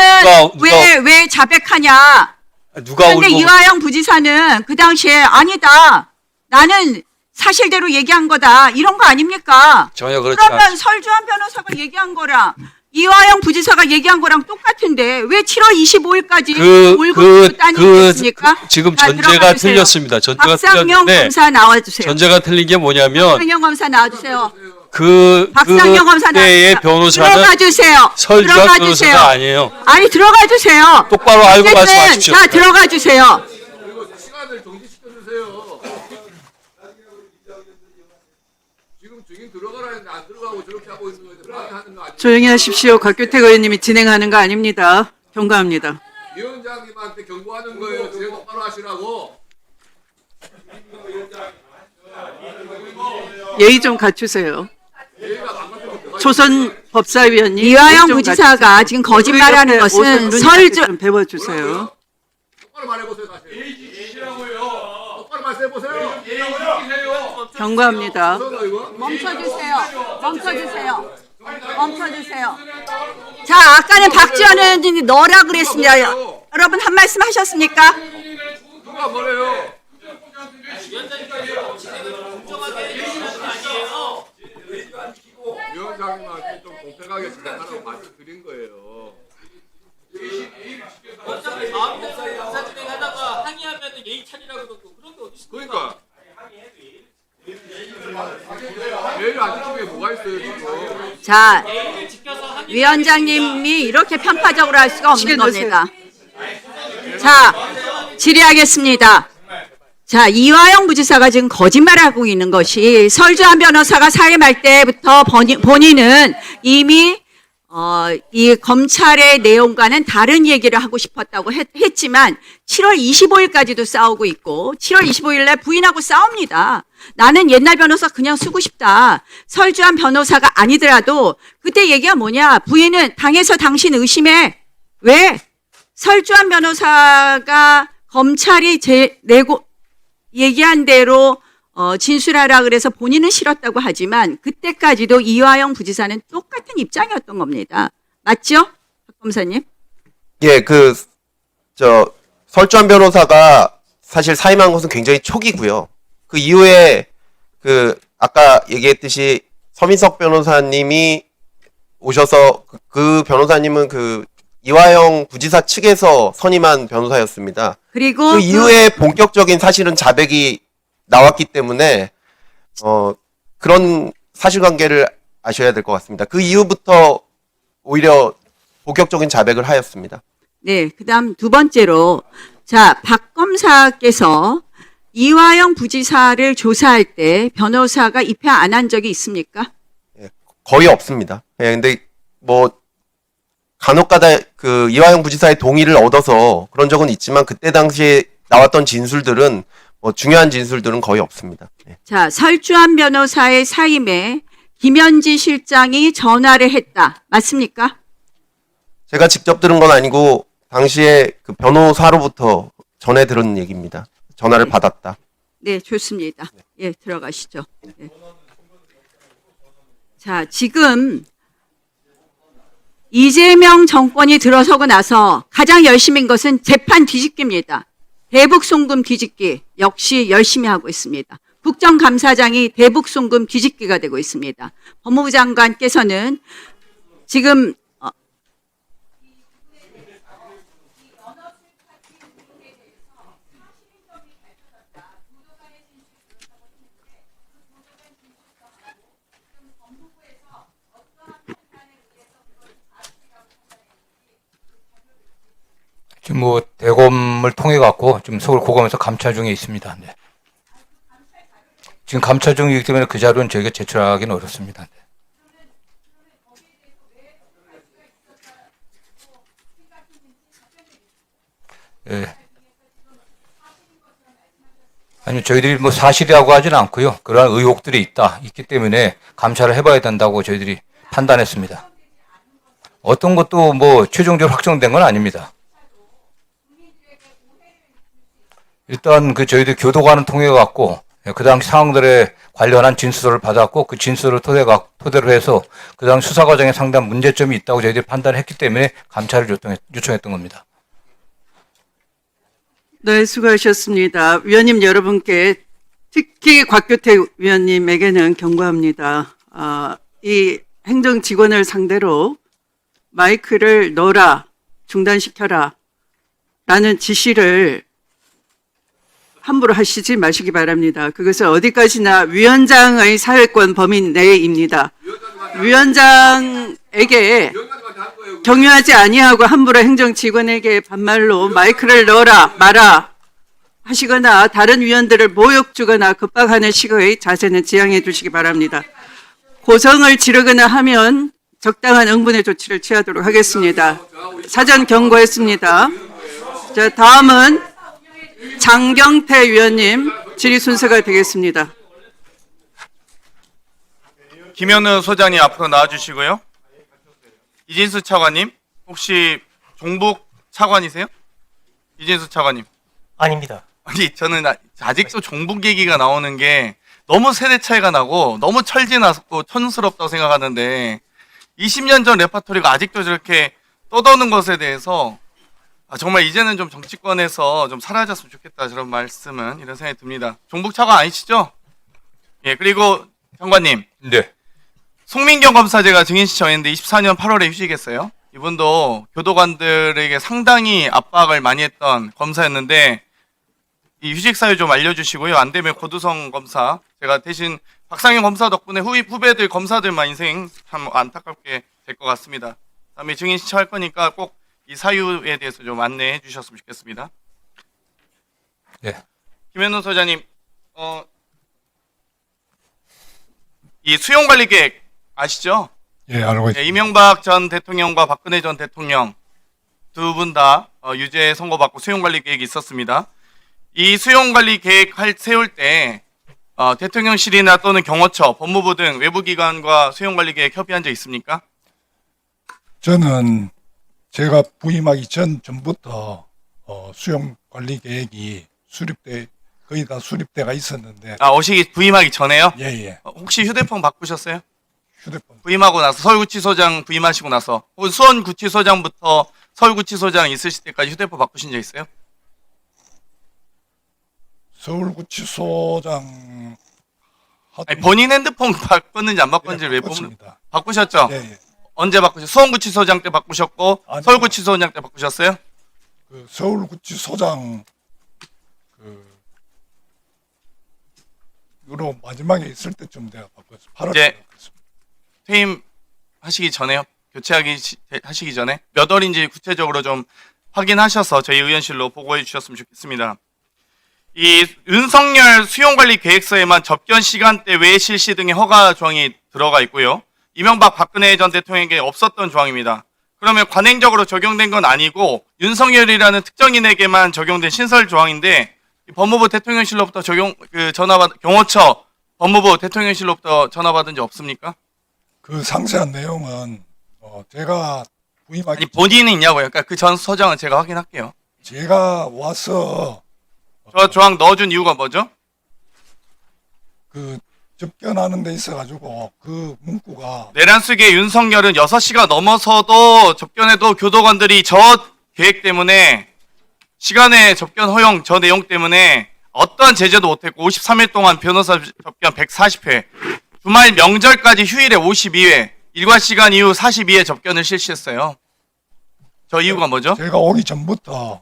왜 자백하냐? 누가 그런데 울고 이화영 부지사는 그 당시에 아니다. 나는 사실대로 얘기한 거다. 이런 거 아닙니까? 전혀 그렇지 그러면 않습니다. 설주한 변호사가 얘기한 거랑 이화영 부지사가 얘기한 거랑 똑같은데 왜 7월 25일까지 울고불고 따니겠습니까? 지금 자, 전제가 들어가주세요. 틀렸습니다. 전제가 박상영 틀렸는데 검사 나와주세요. 전제가 틀린 게 뭐냐면 박상영 검사 나와주세요. 그때의 박상영 검사 나와주세요. 변호사는 들어가주세요. 설주환 들어가주세요. 변호사가 아니에요. 아니 들어가주세요. 똑바로 알고 어쨌든 말씀하십시오. 자 들어가주세요. 시간을 정지시켜 주세요. 지금 증인 들어가라 했는데 안 들어가고 저렇게 하고 있는 거예요. 방해하는 거 아니에요? 조용히 하십시오. 곽규택 의원님이 진행하는 거 아닙니다. 경고합니다. 위원장님한테 경고하는 거예요. 진행 똑바로 하시라고. 예의 좀 갖추세요. 초선 법사위원님. 이화영 좀 부지사가 지금 거짓말하는 옆에 것은 오신 분들께 설주 좀 배워주세요. 똑바로 말해보세요. 다시. 똑바로 말씀해보세요. 경고합니다. 멈춰주세요. 멈춰주세요. 멈춰주세요. 자, 아까는 박지원 의원님이 너라 그랬습니다. 여러분 한 말씀 하셨습니까? 누가 뭐래요? 위원장님한테 좀 공평하게 진행하라고 말씀드린 거예요. 하다가 항의하면 예의 차리라고 그러고 그런 게 어디 있습니까? 그러니까 예의를 안 지키는 게 뭐가 있어요 지금? 자, 위원장님이 이렇게 편파적으로 할 수가 없는 시켜주세요. 겁니다. 자, 질의하겠습니다. 자, 이화영 부지사가 지금 거짓말하고 있는 것이 설주한 변호사가 사임할 때부터 본인은 이미 이 검찰의 내용과는 다른 얘기를 하고 싶었다고 했지만 7월 25일까지도 싸우고 있고 7월 25일에 부인하고 싸웁니다. 나는 옛날 변호사 그냥 쓰고 싶다. 설주한 변호사가 아니더라도 그때 얘기가 뭐냐. 부인은 당에서 당신 의심해. 왜? 설주한 변호사가 검찰이 얘기한 대로 진술하라 그래서 본인은 싫었다고 하지만 그때까지도 이화영 부지사는 똑같은 입장이었던 겁니다. 맞죠? 박 검사님? 예, 설주한 변호사가 사실 사임한 것은 굉장히 초기고요. 그 이후에 아까 얘기했듯이 서민석 변호사님이 오셔서 그 변호사님은 이화영 부지사 측에서 선임한 변호사였습니다. 그리고 그 이후에 본격적인 사실은 자백이 나왔기 때문에 그런 사실관계를 아셔야 될 것 같습니다. 그 이후부터 오히려 본격적인 자백을 하였습니다. 네, 그다음 두 번째로 자, 박 검사께서 이화영 부지사를 조사할 때 변호사가 입회 안 한 적이 있습니까? 거의 없습니다. 예, 근데 간혹가다 이화영 부지사의 동의를 얻어서 그런 적은 있지만 그때 당시에 나왔던 진술들은 중요한 진술들은 거의 없습니다. 예. 자, 설주한 변호사의 사임에 김현지 실장이 전화를 했다. 맞습니까? 제가 직접 들은 건 아니고 당시에 그 변호사로부터 전해 들은 얘기입니다. 전화를 받았다. 네, 좋습니다. 예, 들어가시죠. 네. 자, 지금 이재명 정권이 들어서고 나서 가장 열심인 것은 재판 뒤집기입니다. 대북 송금 뒤집기 역시 열심히 하고 있습니다. 국정감사장이 대북 송금 뒤집기가 되고 있습니다. 법무부 장관께서는 지금 지금 대검을 통해 갖고 지금 서울 고검에서 감찰 중에 있습니다. 네. 지금 감찰 중이기 때문에 그 자료는 저희가 제출하기는 어렵습니다. 네. 예. 아니 저희들이 사실이라고 하지는 않고요. 그러한 의혹들이 있기 때문에 감찰을 해봐야 된다고 저희들이 판단했습니다. 어떤 것도 최종적으로 확정된 건 아닙니다. 일단 저희들 교도관을 통해 갖고 그 당시 상황들에 관련한 진술을 받았고 그 진술을 토대로 해서 그 당시 수사 과정에 상당한 문제점이 있다고 저희들이 판단했기 때문에 감찰을 요청했던 겁니다. 네, 수고하셨습니다. 위원님 여러분께 특히 곽규택 위원님에게는 경고합니다. 이 행정직원을 상대로 마이크를 넣어라, 중단시켜라 라는 지시를 함부로 하시지 마시기 바랍니다. 그것은 어디까지나 위원장의 사회권 범위 내입니다. 위원장에게 경유하지 아니하고 함부로 행정직원에게 반말로 마이크를 넣어라 마라 하시거나 다른 위원들을 모욕 주거나 급박하는 식의 자세는 지양해 주시기 바랍니다. 고성을 지르거나 하면 적당한 응분의 조치를 취하도록 하겠습니다. 사전 경고했습니다. 자, 다음은 장경태 위원님 질의 순서가 되겠습니다. 김현우 소장님 앞으로 나와주시고요. 이진수 차관님, 혹시 종북 차관이세요? 이진수 차관님. 아닙니다. 아니, 저는 아직도 종북 얘기가 나오는 게 너무 세대 차이가 나고 너무 철진하고 촌스럽다고 생각하는데 20년 전 레파토리가 아직도 저렇게 떠도는 것에 대해서 정말 이제는 좀 정치권에서 좀 사라졌으면 좋겠다, 저런 말씀은 이런 생각이 듭니다. 종북 차관 아니시죠? 예, 그리고 장관님, 네. 송민경 검사 제가 증인 신청했는데 24년 8월에 휴직했어요. 이분도 교도관들에게 상당히 압박을 많이 했던 검사였는데 이 휴직 사유 좀 알려주시고요. 안 되면 고두성 검사, 제가 대신 박상현 검사 덕분에 후배들 검사들만 인생 참 안타깝게 될 것 같습니다. 다음에 증인 신청할 거니까 꼭 이 사유에 대해서 좀 안내해 주셨으면 좋겠습니다. 네. 김현우 소장님, 이 수용관리 계획 아시죠? 예, 알고 있습니다. 이명박 전 대통령과 박근혜 전 대통령 두 분 다 유죄 선고받고 수용관리 계획이 있었습니다. 이 수용관리 계획 세울 때 대통령실이나 또는 경호처, 법무부 등 외부기관과 수용관리 계획 협의한 적 있습니까? 저는 제가 부임하기 전부터 수용 관리 계획이 거의 다 수립돼가 있었는데. 오시기 부임하기 전에요? 예. 혹시 휴대폰 바꾸셨어요? 휴대폰. 부임하고 나서 서울구치소장 부임하시고 나서 혹은 수원구치소장부터 서울구치소장 있으실 때까지 휴대폰 바꾸신 적 있어요? 서울구치소장 아니, 본인 핸드폰 바꿨는지 안 바꿨는지 왜 보면 바꿨습니다. 바꾸셨죠? 예. 언제 바꾸셨어요? 수원구치소장 때 바꾸셨고 아니요. 서울구치소장 때 바꾸셨어요? 그 서울구치소장 으로 마지막에 있을 때쯤 내가 바꿨어요. 8월에 이제 바꿨습니다. 퇴임하시기 전에요? 하시기 전에 몇 월인지 구체적으로 좀 확인하셔서 저희 의원실로 보고해 주셨으면 좋겠습니다. 이 윤석열 수용관리 계획서에만 접견 시간대 외 실시 등의 허가 조항이 들어가 있고요. 이명박 박근혜 전 대통령에게 없었던 조항입니다. 그러면 관행적으로 적용된 건 아니고 윤석열이라는 특정인에게만 적용된 신설 조항인데 법무부 대통령실로부터 경호처 법무부 대통령실로부터 전화받은 적 없습니까? 그 상세한 내용은 제가 부임하기 아니 본인이 있냐고요. 그러니까 그 전 서장은 제가 확인할게요. 제가 와서 저 조항 넣어준 이유가 뭐죠? 그 접견하는 데 있어가지고 그 문구가 내란 속에 윤석열은 6시가 넘어서도 접견해도 교도관들이 저 계획 때문에 시간에 접견 허용 저 내용 때문에 어떠한 제재도 못했고 53일 동안 변호사 접견 140회, 주말 명절까지 휴일에 52회, 일과 시간 이후 42회 접견을 실시했어요. 저 이유가 뭐죠? 제가 오기 전부터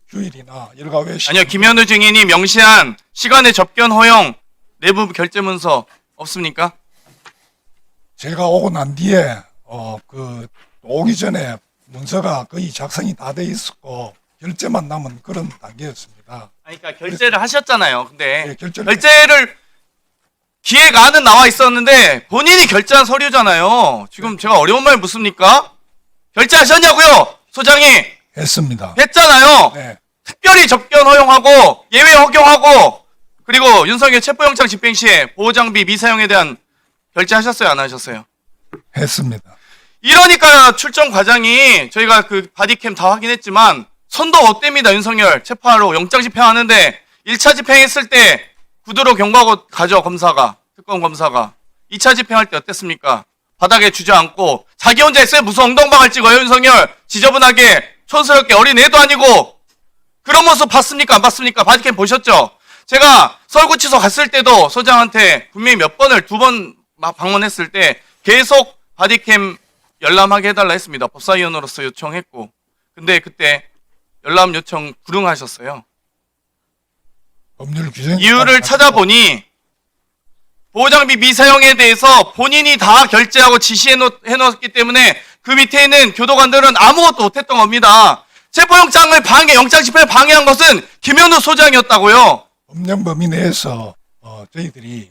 휴일이나 일과 외 아니요, 김현우 증인이 명시한 시간에 접견 허용 내부 결제 문서 없습니까? 제가 오고 난 뒤에 그 오기 전에 문서가 거의 작성이 다 돼 있었고 결제만 남은 그런 단계였습니다. 아니, 그러니까 결제를 하셨잖아요. 근데 예, 결제를 기획안은 나와 있었는데 본인이 결제한 서류잖아요. 지금 제가 어려운 말 묻습니까? 결제하셨냐고요? 소장이 했습니다. 했잖아요. 네, 특별히 접견 허용하고 예외 허용하고 그리고 윤석열 체포영장 집행 시에 보호장비 미사용에 대한 결제하셨어요? 안 하셨어요? 했습니다. 이러니까 출정 과장이 저희가 그 바디캠 다 확인했지만 손도 못 댑니다. 윤석열 체포하러 영장 집행하는데 1차 집행했을 때 구두로 경고하고 가죠. 검사가, 특검 검사가. 2차 집행할 때 어땠습니까? 바닥에 주저앉고 자기 혼자 했어요. 무슨 엉덩방을 찍어요. 윤석열 지저분하게 촌스럽게 어린애도 아니고. 그런 모습 봤습니까? 안 봤습니까? 바디캠 보셨죠? 제가 서울구치소 갔을 때도 소장한테 분명히 몇 번을 2번 방문했을 때 계속 바디캠 열람하게 해달라 했습니다. 법사위원으로서 요청했고. 근데 그때 열람 요청 불응하셨어요. 법률 규정 이유를 찾아보니 보호장비 미사용에 대해서 본인이 다 결제하고 지시해놓았기 때문에 그 밑에 있는 교도관들은 아무것도 못했던 겁니다. 체포영장을 영장 집행을 방해한 것은 김현우 소장이었다고요. 법령 범위 내에서 저희들이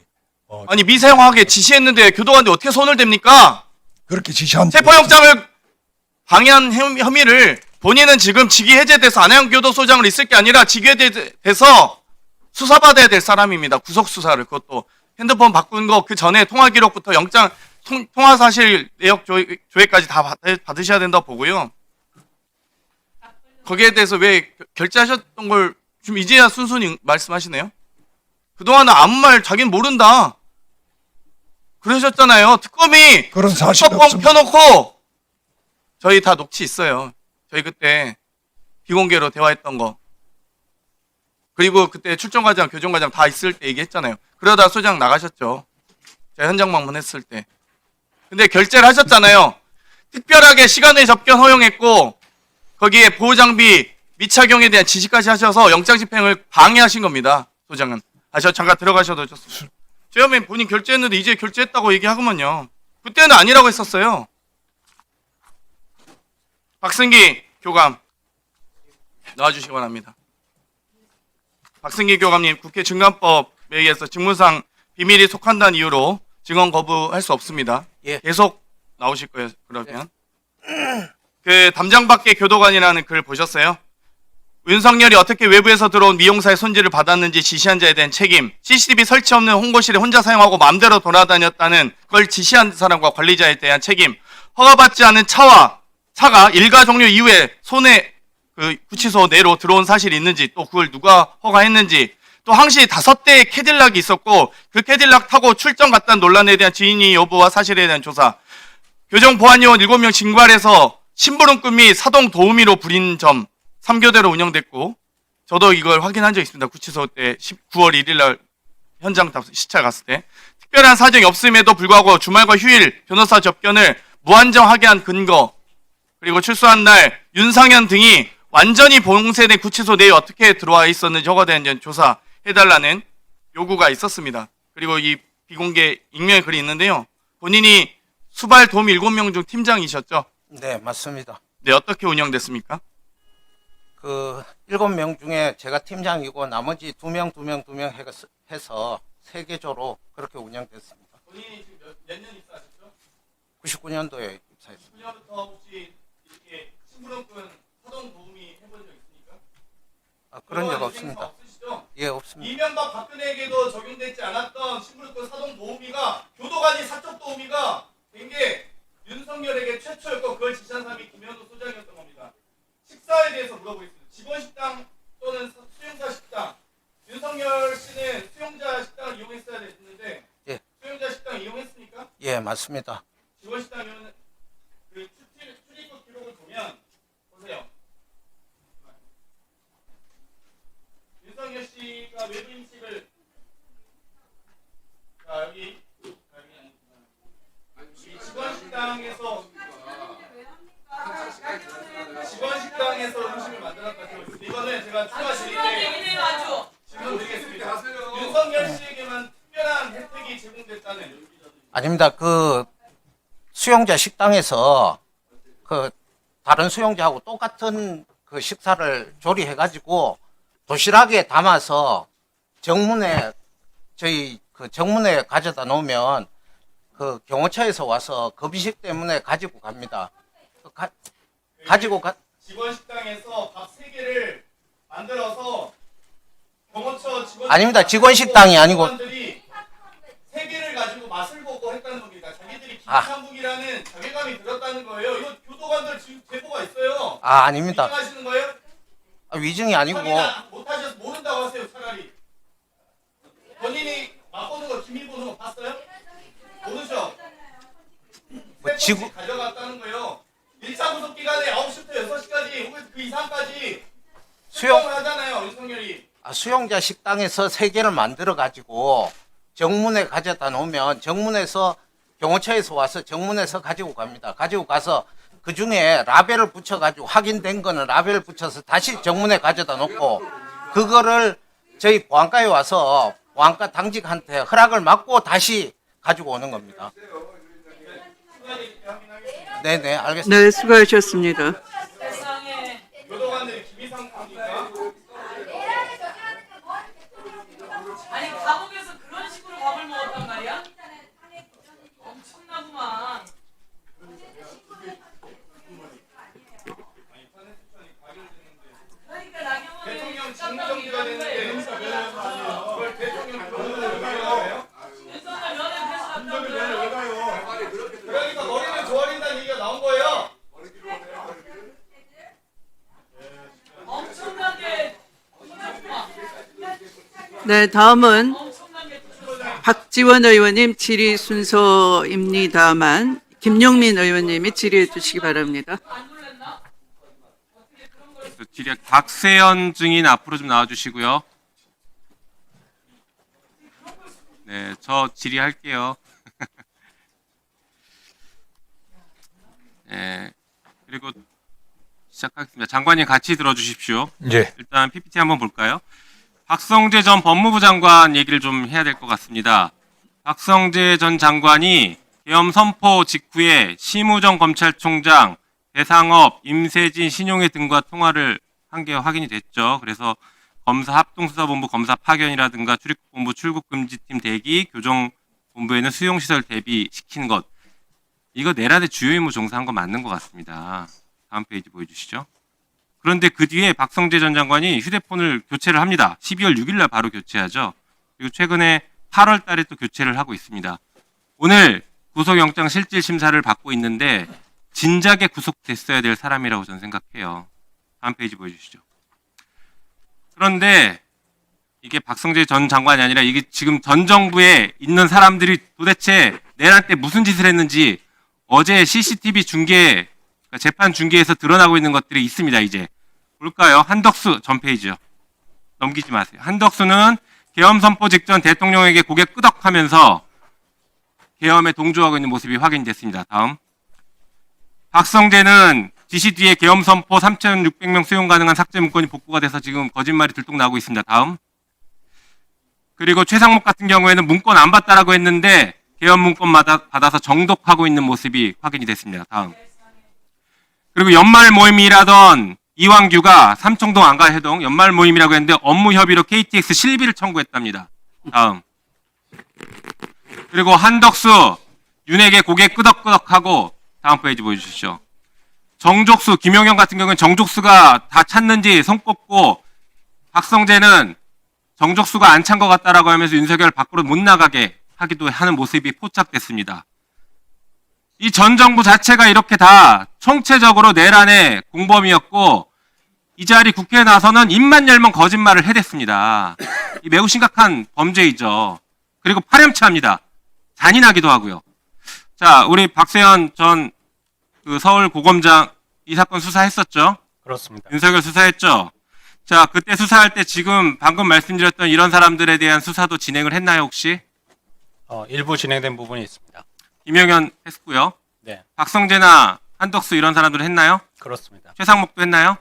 아니 미사용하게 지시했는데 교도관들이 어떻게 손을 댑니까? 그렇게 지시한 체포영장을 방해한 혐의를 본인은 지금 직위 해제돼서 안양교도소장으로 있을 게 아니라 직위 해제돼서 수사받아야 될 사람입니다. 구속수사를. 그것도 핸드폰 바꾼 거 그 전에 통화 기록부터 영장 통화 사실 내역 조회까지 다 받으셔야 된다고 보고요. 거기에 대해서 왜 결제하셨던 걸 지금 이제야 순순히 말씀하시네요. 그동안은 아무 말 자기는 모른다. 그러셨잖아요. 특검이 그런 사실 특검 없습니다. 펴놓고 저희 다 녹취 있어요. 저희 그때 비공개로 대화했던 거. 그리고 그때 출정과장, 교정과장 다 있을 때 얘기했잖아요. 그러다 소장 나가셨죠. 제가 현장 방문했을 때. 근데 결재를 하셨잖아요. 특별하게 시간의 접견 허용했고 거기에 보호장비 미착용에 대한 지시까지 하셔서 영장집행을 방해하신 겁니다. 소장은. 저 잠깐 들어가셔도 좋습니다. 최현민 본인 결재했는데 이제 결재했다고 얘기하구만요. 그때는 아니라고 했었어요. 박승기 교감 나와주시기 바랍니다. 박승기 교감님, 국회 증감법에 의해서 직무상 비밀이 속한다는 이유로 증언 거부할 수 없습니다. 예. 계속 나오실 거예요. 그러면 그 담장 밖의 교도관이라는 글 보셨어요? 윤석열이 어떻게 외부에서 들어온 미용사의 손질을 받았는지 지시한 자에 대한 책임, CCTV 설치 없는 홍보실에 혼자 사용하고 마음대로 돌아다녔다는 걸 지시한 사람과 관리자에 대한 책임, 허가받지 않은 차가 일가 종료 이후에 손에 그 구치소 내로 들어온 사실이 있는지, 또 그걸 누가 허가했는지, 또 항시 5대의 캐딜락이 있었고 그 캐딜락 타고 출정 갔다는 논란에 대한 지인이 여부와 사실에 대한 조사, 교정보안요원 7명 징발해서 심부름꾼 및 사동 도우미로 부린 점 3교대로 운영됐고, 저도 이걸 확인한 적 있습니다. 구치소 때 9월 1일 날 현장 시찰 갔을 때 특별한 사정이 없음에도 불구하고 주말과 휴일 변호사 접견을 무한정하게 한 근거, 그리고 출소한 날 윤상현 등이 완전히 봉쇄된 구치소 내에 어떻게 들어와 있었는지 허가에 대한 조사해달라는 요구가 있었습니다. 그리고 이 비공개 익명의 글이 있는데요. 본인이 수발 도우미 7명 중 팀장이셨죠? 네, 맞습니다. 네, 어떻게 운영됐습니까? 그 7명 중에 제가 팀장이고 나머지 2명 해서 3개조로 그렇게 운영됐습니다. 본인이 지금 몇 년 입사하셨죠? 99년도에 입사했습니다. 9년부터 혹시 이렇게 심부름꾼 사동 도우미 해본 적 있습니까? 그런 적 없습니다. 없으시죠? 예, 없습니다. 이명박 박근혜에게도 적용되지 않았던 심부름꾼 사동 도우미가, 교도관이 사적 도우미가 된 게 윤석열에게 최초였고 그걸 지시한 사람이 김현우 소장이었던 겁니다. 식사에 대해서 물어보겠습니다. 직원 식당 또는 수용자 식당, 윤석열 씨는 수용자 식당을 이용했어야 됐는데 예. 수용자 식당 이용했습니까? 예, 맞습니다. 직원 식당이면 그 출입국 기록을 보면 보세요. 윤석열 씨가 외부인식을, 자 여기 직원 식당에서 음식을 만들었다고. 이거는 제가 추가 질문 드리겠습니다. 윤석열 씨에게만 특별한 혜택이 제공됐다는. 아닙니다. 그 수용자 식당에서 그 다른 수용자하고 똑같은 그 식사를 조리해가지고 도시락에 담아서 저희 그 정문에 가져다 놓으면 그 경호처에서 와서 급식 때문에 가지고 갑니다. 직원 식당에서 밥 3개를 만들어서 경호처 직원, 아닙니다. 직원 식당이 아니고 3개를 가지고 맛을 보고 했다는 겁니다. 자기들이 김창국이라는 자괴감이 들었다는 거예요. 이거 교도관들 지금 제보가 있어요. 아닙니다. 위증하시는 거예요? 위증이 아니고 못하셔서 모른다고 하세요. 차라리 본인이 맛보는 거, 기밀 보는 거 봤어요? 모르죠? 가져갔다는 거예요. 1차 구속 기간에 9시부터 6시까지 혹은 그 이상까지 수용을 하잖아요. 윤석열이. 수용자 식당에서 3개를 만들어 가지고 정문에 가져다 놓으면 정문에서 경호처에서 와서 정문에서 가지고 갑니다. 가지고 가서 그 중에 라벨을 붙여가지고 확인된 거는 라벨을 붙여서 다시 정문에 가져다 놓고 그거를 저희 보안과에 와서 보안과 당직한테 허락을 받고 다시 가지고 오는 겁니다. 네네, 알겠습니다. 네, 수고하셨습니다. 교도관들이 김이상입니까? 아니 감옥에서 그런 식으로 밥을 먹었단 말이야? 엄청나구만. 그러니까 나경원은 대통령 직무정 기관인데 그걸 대통령 변호사를 가요? 윤석열 면회 패스 갔다고요? 그러니까 머리를 조아린다는 얘기가 나온 거예요. 엄청나게 네, 다음은 박지원 의원님 질의 순서입니다만 김용민 의원님이 질의해 주시기 바랍니다. 박세현 증인 앞으로 좀 나와주시고요. 네, 저 질의할게요. 네, 그리고 시작하겠습니다. 장관님 같이 들어주십시오. 예. 일단 PPT 한번 볼까요? 박성재 전 법무부 장관 얘기를 좀 해야 될 것 같습니다. 박성재 전 장관이 계엄 선포 직후에 심우정 검찰총장, 대상업, 임세진, 신용회 등과 통화를 한 게 확인이 됐죠. 그래서 검사 합동수사본부 검사 파견이라든가 출입본부 출국금지팀 대기, 교정본부에는 수용시설 대비시킨 것. 이거 내란의 주요 임무 종사한 거 맞는 것 같습니다. 다음 페이지 보여주시죠. 그런데 그 뒤에 박성재 전 장관이 휴대폰을 교체를 합니다. 12월 6일 날 바로 교체하죠. 그리고 최근에 8월 달에 또 교체를 하고 있습니다. 오늘 구속영장 실질 심사를 받고 있는데 진작에 구속됐어야 될 사람이라고 저는 생각해요. 다음 페이지 보여주시죠. 그런데 이게 박성재 전 장관이 아니라 이게 지금 전 정부에 있는 사람들이 도대체 내란 때 무슨 짓을 했는지 어제 CCTV 중계, 그러니까 재판 중계에서 드러나고 있는 것들이 있습니다. 이제 볼까요? 한덕수 전 페이지요. 넘기지 마세요. 한덕수는 계엄 선포 직전 대통령에게 고개 끄덕하면서 계엄에 동조하고 있는 모습이 확인됐습니다. 다음. 박성재는 지시 뒤에 계엄 선포 3,600명 수용 가능한 삭제 문건이 복구가 돼서 지금 거짓말이 들통나고 있습니다. 다음. 그리고 최상목 같은 경우에는 문건 안 받다라고 했는데 계엄 문건 받아서 정독하고 있는 모습이 확인이 됐습니다. 다음. 그리고 연말 모임이라던 이왕규가 삼청동 안가해동 연말 모임이라고 했는데 업무 협의로 KTX 실비를 청구했답니다. 다음. 그리고 한덕수, 윤에게 고개 끄덕끄덕하고 다음 페이지 보여주시죠. 정족수, 김용현 같은 경우는 정족수가 다 찼는지 손 꼽고 박성재는 정족수가 안 찬 것 같다라고 하면서 윤석열 밖으로 못 나가게 하기도 하는 모습이 포착됐습니다. 이 전 정부 자체가 이렇게 다 총체적으로 내란의 공범이었고 이 자리 국회에 나서는 입만 열면 거짓말을 해댔습니다. 이 매우 심각한 범죄이죠. 그리고 파렴치합니다. 잔인하기도 하고요. 자, 우리 박세현 전 그 서울고검장 이 사건 수사했었죠? 그렇습니다. 윤석열 수사했죠? 자, 그때 수사할 때 지금 방금 말씀드렸던 이런 사람들에 대한 수사도 진행을 했나요, 혹시? 일부 진행된 부분이 있습니다. 김용현 했고요. 네, 박성재나 한덕수 이런 사람들 했나요? 그렇습니다. 최상목도 했나요?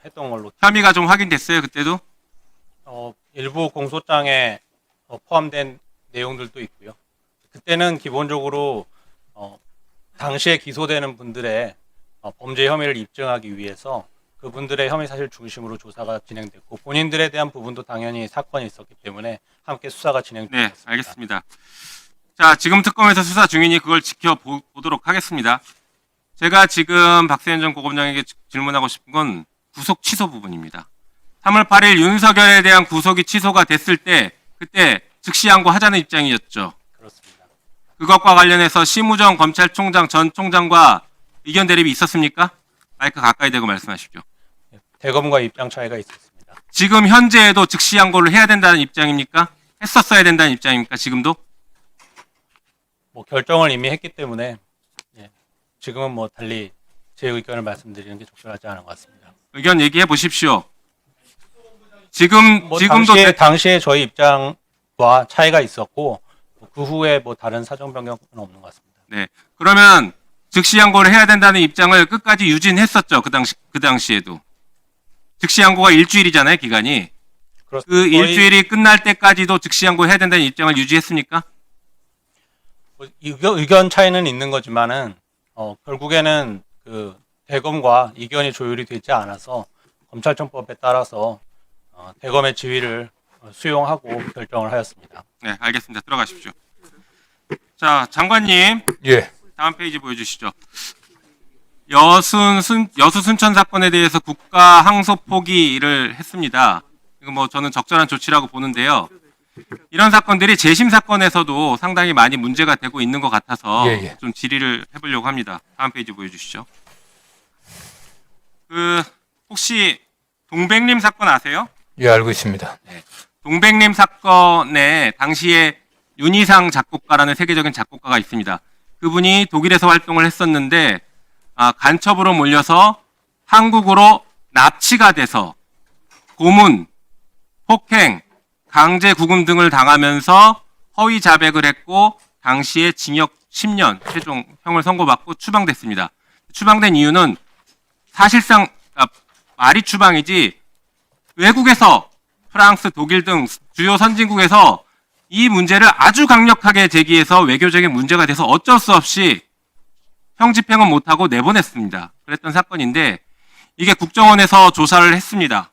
했던 걸로. 혐의가 좀 확인됐어요, 그때도? 일부 공소장에 포함된 내용들도 있고요. 그때는 기본적으로 당시에 기소되는 분들의 범죄 혐의를 입증하기 위해서 그분들의 혐의 사실 중심으로 조사가 진행됐고 본인들에 대한 부분도 당연히 사건이 있었기 때문에 함께 수사가 진행됐습니다. 네, 알겠습니다. 자, 지금 특검에서 수사 중이니 그걸 지켜보도록 하겠습니다. 제가 지금 박세현 전 고검장에게 질문하고 싶은 건 구속 취소 부분입니다. 3월 8일 윤석열에 대한 구속이 취소가 됐을 때 그때 즉시 항고하자는 입장이었죠. 그렇습니다. 그것과 관련해서 심우정 검찰총장 전 총장과 의견 대립이 있었습니까? 마이크 가까이 대고 말씀하십시오. 대검과 입장 차이가 있었습니다. 지금 현재에도 즉시 항고를 해야 된다는 입장입니까? 했었어야 된다는 입장입니까? 지금도? 결정을 이미 했기 때문에 지금은 달리 제 의견을 말씀드리는 게 적절하지 않은 것 같습니다. 의견 얘기해 보십시오. 지금도 당시에 저희 입장과 차이가 있었고 그 후에 다른 사정 변경은 없는 것 같습니다. 네. 그러면 즉시 항고를 해야 된다는 입장을 끝까지 유지했었죠. 그 당시에도. 즉시 항고가 일주일이잖아요, 기간이. 그렇습니다. 그 일주일이 끝날 때까지도 즉시 항고 해야 된다는 입장을 유지했습니까? 의견 차이는 있는 거지만은 결국에는 그 대검과 이견이 조율이 되지 않아서 검찰청법에 따라서 대검의 지위를 수용하고 결정을 하였습니다. 네, 알겠습니다. 들어가십시오. 자, 장관님. 예. 다음 페이지 보여주시죠. 여수 순천 사건에 대해서 국가 항소 포기를 했습니다. 이거 저는 적절한 조치라고 보는데요. 이런 사건들이 재심 사건에서도 상당히 많이 문제가 되고 있는 것 같아서 좀 질의를 해보려고 합니다. 다음 페이지 보여주시죠. 혹시 동백림 사건 아세요? 예, 알고 있습니다. 네. 동백림 사건에 당시에 윤희상 작곡가라는 세계적인 작곡가가 있습니다. 그분이 독일에서 활동을 했었는데 간첩으로 몰려서 한국으로 납치가 돼서 고문, 폭행, 강제 구금 등을 당하면서 허위 자백을 했고 당시에 징역 10년 최종 형을 선고받고 추방됐습니다. 추방된 이유는 사실상 말이 추방이지 외국에서 프랑스, 독일 등 주요 선진국에서 이 문제를 아주 강력하게 제기해서 외교적인 문제가 돼서 어쩔 수 없이 형 집행은 못하고 내보냈습니다. 그랬던 사건인데 이게 국정원에서 조사를 했습니다.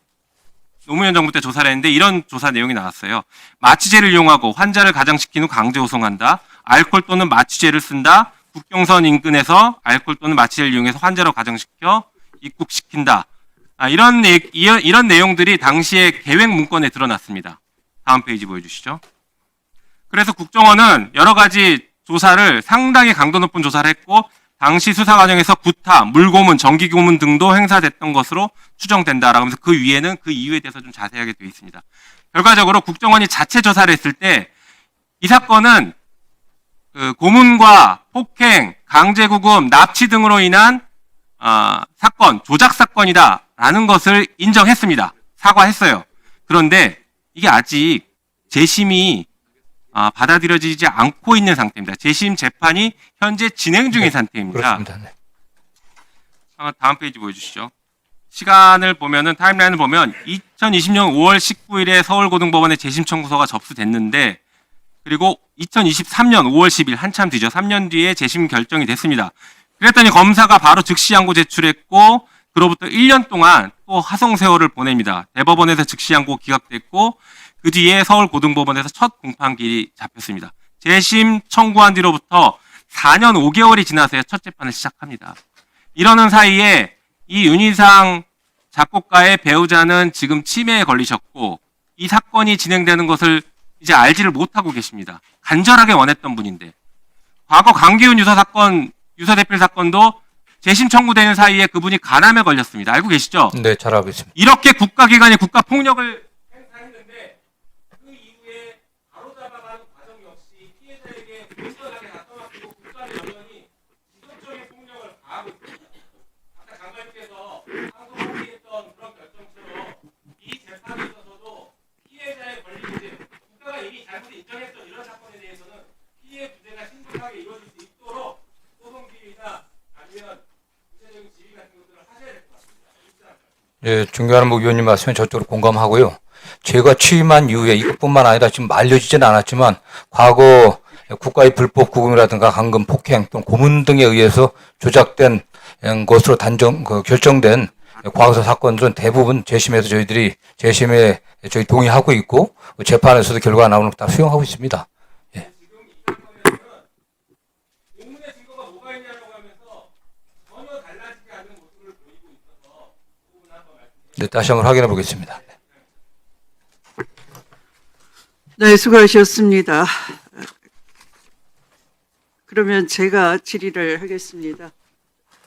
노무현 정부 때 조사를 했는데 이런 조사 내용이 나왔어요. 마취제를 이용하고 환자를 가장시킨 후 강제 호송한다. 알코올 또는 마취제를 쓴다. 국경선 인근에서 알코올 또는 마취제를 이용해서 환자를 가장시켜 입국시킨다. 이런 내용들이 당시에 계획 문건에 드러났습니다. 다음 페이지 보여주시죠. 그래서 국정원은 여러 가지 조사를 상당히 강도 높은 조사를 했고 당시 수사 과정에서 구타, 물고문, 정기고문 등도 행사됐던 것으로 추정된다라고 하면서 그 위에는 그 이유에 대해서 좀 자세하게 되어 있습니다. 결과적으로 국정원이 자체 조사를 했을 때 이 사건은 고문과 폭행, 강제구금, 납치 등으로 인한 사건, 조작 사건이다라는 것을 인정했습니다. 사과했어요. 그런데 이게 아직 재심이 받아들여지지 않고 있는 상태입니다. 재심 재판이 현재 진행 중인 상태입니다. 그렇습니다. 네. 다음 페이지 보여주시죠. 시간을 보면은 타임라인을 보면 2020년 5월 19일에 서울고등법원에 재심 청구서가 접수됐는데 그리고 2023년 5월 10일 한참 뒤죠. 3년 뒤에 재심 결정이 됐습니다. 그랬더니 검사가 바로 즉시 항고 제출했고 그로부터 1년 동안 또 하송 세월을 보냅니다. 대법원에서 즉시 항고 기각됐고 그 뒤에 서울고등법원에서 첫 공판기일이 잡혔습니다. 재심 청구한 뒤로부터 4년 5개월이 지나서야 첫 재판을 시작합니다. 이러는 사이에 이 윤희상 작곡가의 배우자는 지금 치매에 걸리셨고 이 사건이 진행되는 것을 이제 알지를 못하고 계십니다. 간절하게 원했던 분인데 과거 강기훈 유서 대필 사건도 재심 청구되는 사이에 그분이 간암에 걸렸습니다. 알고 계시죠? 네, 잘 알고 있습니다. 이렇게 국가기관이 국가폭력을 행사했는데 그 이후에 바로잡아가는 과정 역시 피해자에게 온전하게 나타났고 국가의 여전히 지속적인 폭력을 가하고 있습니다. 아까 장관님께서 항소 포기했던 그런 결정처럼 이 재판에 있어서도 피해자의 권리인지 국가가 이미 잘못 인정했던 이런 사건에 대해서는 피해 구제가 신속하게 이루어질 수 있도록 소송 지휘나 아니면 구체적인 지휘 같은 것들을 하셔야 될 것 같습니다. 예, 존경하는 위원님 말씀에 저쪽으로 공감하고요. 제가 취임한 이후에 이것뿐만 아니라 지금 알려지지는 않았지만 과거 국가의 불법 구금이라든가 강금, 폭행 또는 고문 등에 의해서 조작된 것으로 결정된 과거사 사건들은 대부분 재심에서 저희들이 재심에 저희 동의하고 있고 재판에서도 결과가 나오는 거 다 수용하고 있습니다. 예. 네, 다시 한번 확인해 보겠습니다. 네, 수고하셨습니다. 그러면 제가 질의를 하겠습니다.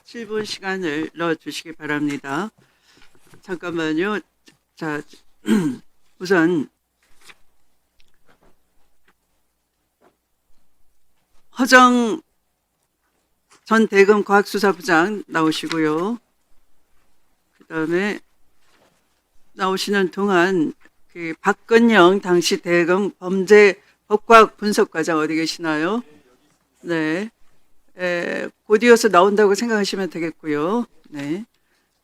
7분 시간을 넣어주시기 바랍니다. 잠깐만요. 자, 우선 허정 전 대검 과학수사부장 나오시고요. 그다음에 나오시는 동안 그 박건영 당시 대검 범죄 법과학 분석과장 어디 계시나요? 네. 곧 이어서 나온다고 생각하시면 되겠고요. 네.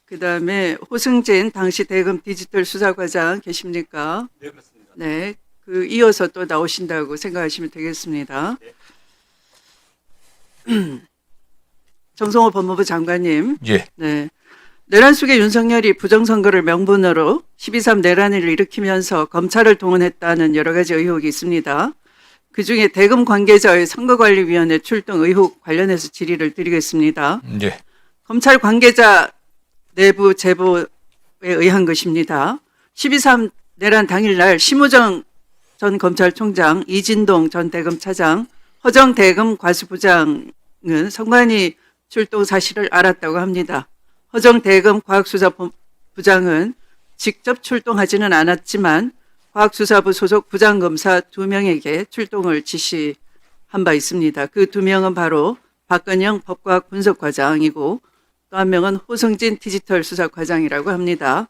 그 다음에 호승진 당시 대검 디지털 수사과장 계십니까? 네, 그렇습니다. 네. 그 이어서 또 나오신다고 생각하시면 되겠습니다. 정성호 법무부 장관님. 예. 네. 내란 속에 윤석열이 부정선거를 명분으로 12.3 내란을 일으키면서 검찰을 동원했다는 여러 가지 의혹이 있습니다. 그중에 대검 관계자의 선거관리위원회 출동 의혹 관련해서 질의를 드리겠습니다. 예. 검찰 관계자 내부 제보에 의한 것입니다. 12.3 내란 당일날 심우정 전 검찰총장, 이진동 전 대검 차장, 허정 대검 과수부장은 선관위 출동 사실을 알았다고 합니다. 허정 대검 과학수사부장은 직접 출동하지는 않았지만 과학수사부 소속 부장검사 2명에게 출동을 지시한 바 있습니다. 그 2명은 바로 박건영 법과학 분석과장이고 또 한 명은 호성진 디지털 수사과장이라고 합니다.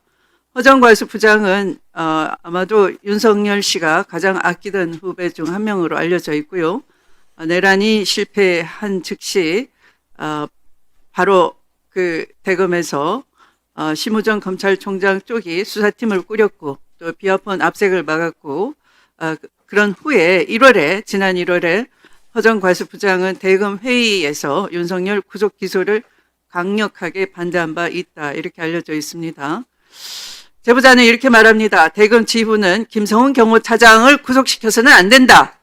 허정과수 부장은 아마도 윤석열 씨가 가장 아끼던 후배 중 한 명으로 알려져 있고요. 내란이 실패한 즉시 바로 그 대검에서 심우정 검찰총장 쪽이 수사팀을 꾸렸고 또 비화폰 압색을 막았고 그런 후에 지난 1월에 허정과수 부장은 대검 회의에서 윤석열 구속 기소를 강력하게 반대한 바 있다 이렇게 알려져 있습니다. 제보자는 이렇게 말합니다. 대검 지휘부는 김성훈 경호차장을 구속시켜서는 안 된다.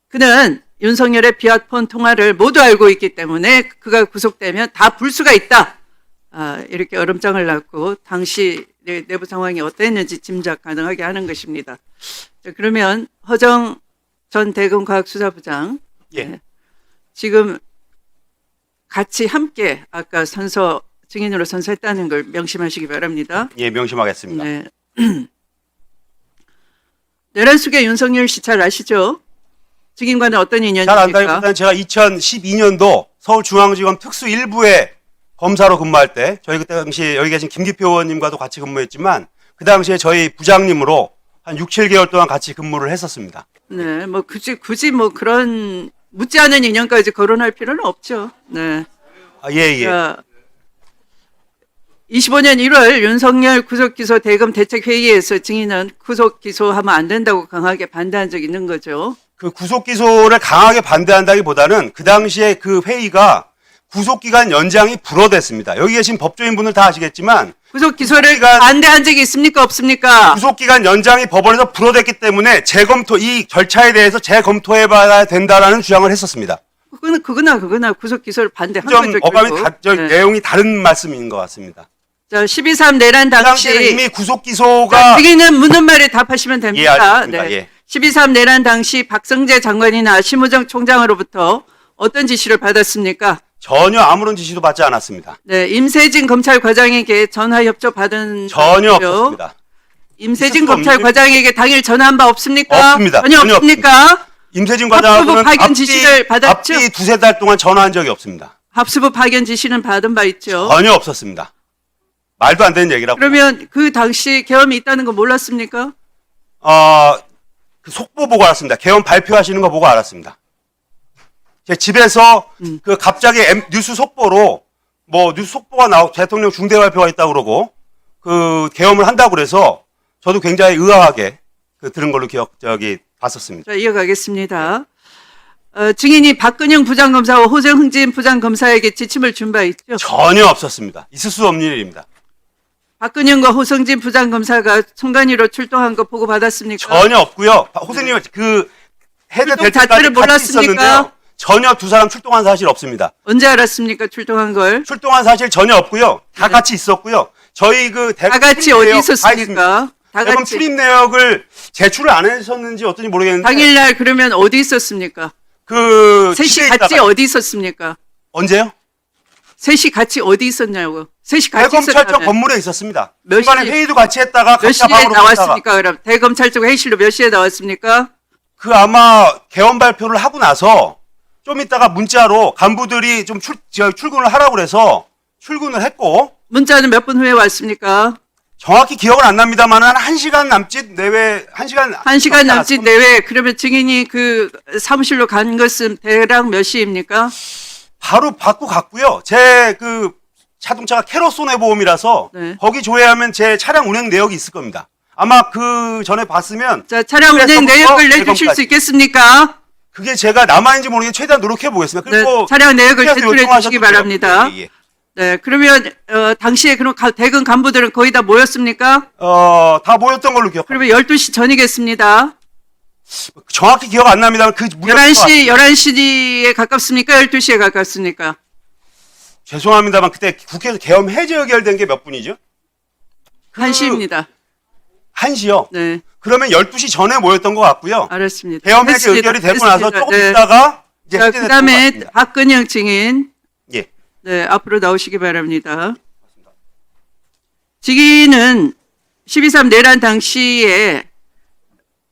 그는 윤석열의 비화폰 통화를 모두 알고 있기 때문에 그가 구속되면 다 불수가 있다. 이렇게 얼음장을 놨고 당시 내부 상황이 어땠는지 짐작 가능하게 하는 것입니다. 자, 그러면 허정 전 대검 과학수사부장 지금 같이 함께 아까 증인으로 선서했다는 걸 명심하시기 바랍니다. 예, 명심하겠습니다. 네. 내란 속의 윤석열 씨 잘 아시죠? 증인과는 어떤 인연입니까? 잘 안다기보다는 제가 2012년도 서울중앙지검 특수 1부에 검사로 근무할 때 저희 그때 당시 여기 계신 김기표 의원님과도 같이 근무했지만 그 당시에 저희 부장님으로 한 6, 7개월 동안 같이 근무를 했었습니다. 네, 뭐 굳이 뭐 그런 묻지 않은 인연까지 거론할 필요는 없죠. 네. 예. 자, 25년 1월 윤석열 구속기소 대검 대책회의에서 증인은 구속기소하면 안 된다고 강하게 반대한 적이 있는 거죠. 그 구속기소를 강하게 반대한다기보다는 그 당시에 그 회의가 구속기간 연장이 불어댔습니다. 여기 계신 법조인분들 다 아시겠지만 구속기소를 반대한 적이 있습니까? 없습니까? 구속기간 연장이 법원에서 불어댔기 때문에 이 절차에 대해서 재검토해봐야 된다라는 주장을 했었습니다. 그거나 구속기소를 반대한 좀 거죠. 어감이 결국. 내용이 다른 말씀인 것 같습니다. 자, 12.3 내란 그 당시 당시에 이미 구속기소가 증인은 묻는 말에 답하시면 됩니다. 예, 알겠습니다. 예. 12.3 내란 당시 박성재 장관이나 심우정 총장으로부터 어떤 지시를 받았습니까? 전혀 아무런 지시도 받지 않았습니다. 네, 임세진 검찰과장에게 전화 협조 받은 전혀 적이요? 없었습니다. 임세진 검찰과장에게 당일 전화한 바 없습니까? 없습니다. 전혀 없습니까? 임세진 합수부 과장하고는 파견 지시를 받았죠? 앞뒤 두세 달 동안 전화한 적이 없습니다. 합수부 파견 지시는 받은 바 있죠? 전혀 없었습니다. 말도 안 되는 얘기라고. 그러면 그 당시 계엄이 있다는 거 몰랐습니까? 그 속보 보고 알았습니다. 개헌 발표하시는 거 보고 알았습니다. 제 집에서 그 갑자기 뉴스 속보로 뉴스 속보가 나오고 대통령 중대 발표가 있다고 그러고 그 개헌을 한다고 그래서 저도 굉장히 의아하게 들은 걸로 봤었습니다. 자, 이어가겠습니다. 증인이 박근영 부장검사와 호정흥진 부장검사에게 지침을 준 바 있죠? 전혀 없었습니다. 있을 수 없는 일입니다. 박근영과 호성진 부장검사가 총관위로 출동한 거 보고 받았습니까? 전혀 없고요. 호생님 그 헤드 될 때까지 자체를 같이 몰랐습니까? 있었는데요. 전혀 두 사람 출동한 사실 없습니다. 언제 알았습니까? 출동한 걸? 출동한 사실 전혀 없고요. 다 같이 있었고요. 저희 다 같이 어디 있었습니까? 다 대검 같이. 출입 내역을 제출을 안 하셨는지 어떤지 모르겠는데 당일날 그러면 어디 있었습니까? 그 셋이 집에 같이 있다가- 어디 있었습니까? 언제요? 셋이 같이 어디 있었냐고. 셋이 같이 대검찰청 있었다면 건물에 있었습니다. 몇 중간에 시에- 회의도 같이 했다가 몇 각자 시에 방으로 갔다가 나왔습니까? 그럼 대검찰청 회의실로 몇 시에 나왔습니까? 그 아마 개헌 발표를 하고 나서 좀 있다가 문자로 간부들이 좀 출근을 하라고 그래서 출근을 했고 문자는 몇 분 후에 왔습니까? 정확히 기억은 안 납니다만 한 1시간 남짓 내외 1시간 1시간 남짓 내외. 그러면 증인이 그 사무실로 간 것은 대략 몇 시입니까? 바로 받고 갔고요. 제 그 자동차가 캐럿 손해보험이라서 네. 거기 조회하면 제 차량 운행 내역이 있을 겁니다. 아마 그 전에 봤으면 자, 차량 운행 내역을 내주실 대검까지. 수 있겠습니까? 그게 제가 남아있는지 모르겠는데 최대한 노력해 보겠습니다. 네, 그리고 차량 내역을 TV에서 제출해 요청하셨죠? 주시기 바랍니다. 예, 예. 네, 그러면 당시에 그럼 대검 간부들은 거의 다 모였습니까? 다 모였던 걸로 기억. 그러면 12시 전이겠습니다. 정확히 기억 안 납니다만 그 11시에 가깝습니까? 12시에 가깝습니까? 죄송합니다만 그때 국회에서 계엄 해제 의결된 게 몇 분이죠? 1시입니다. 1시요? 네, 그러면 12시 전에 모였던 것 같고요. 알았습니다. 계엄 해제 됐습니다. 의결이 되고 나서 됐습니다. 조금 네. 있다가 이제 자, 해제됐던 것 그다음에 같습니다. 박근영 증인. 예. 네, 앞으로 나오시기 바랍니다. 증인은 12.3 내란 당시에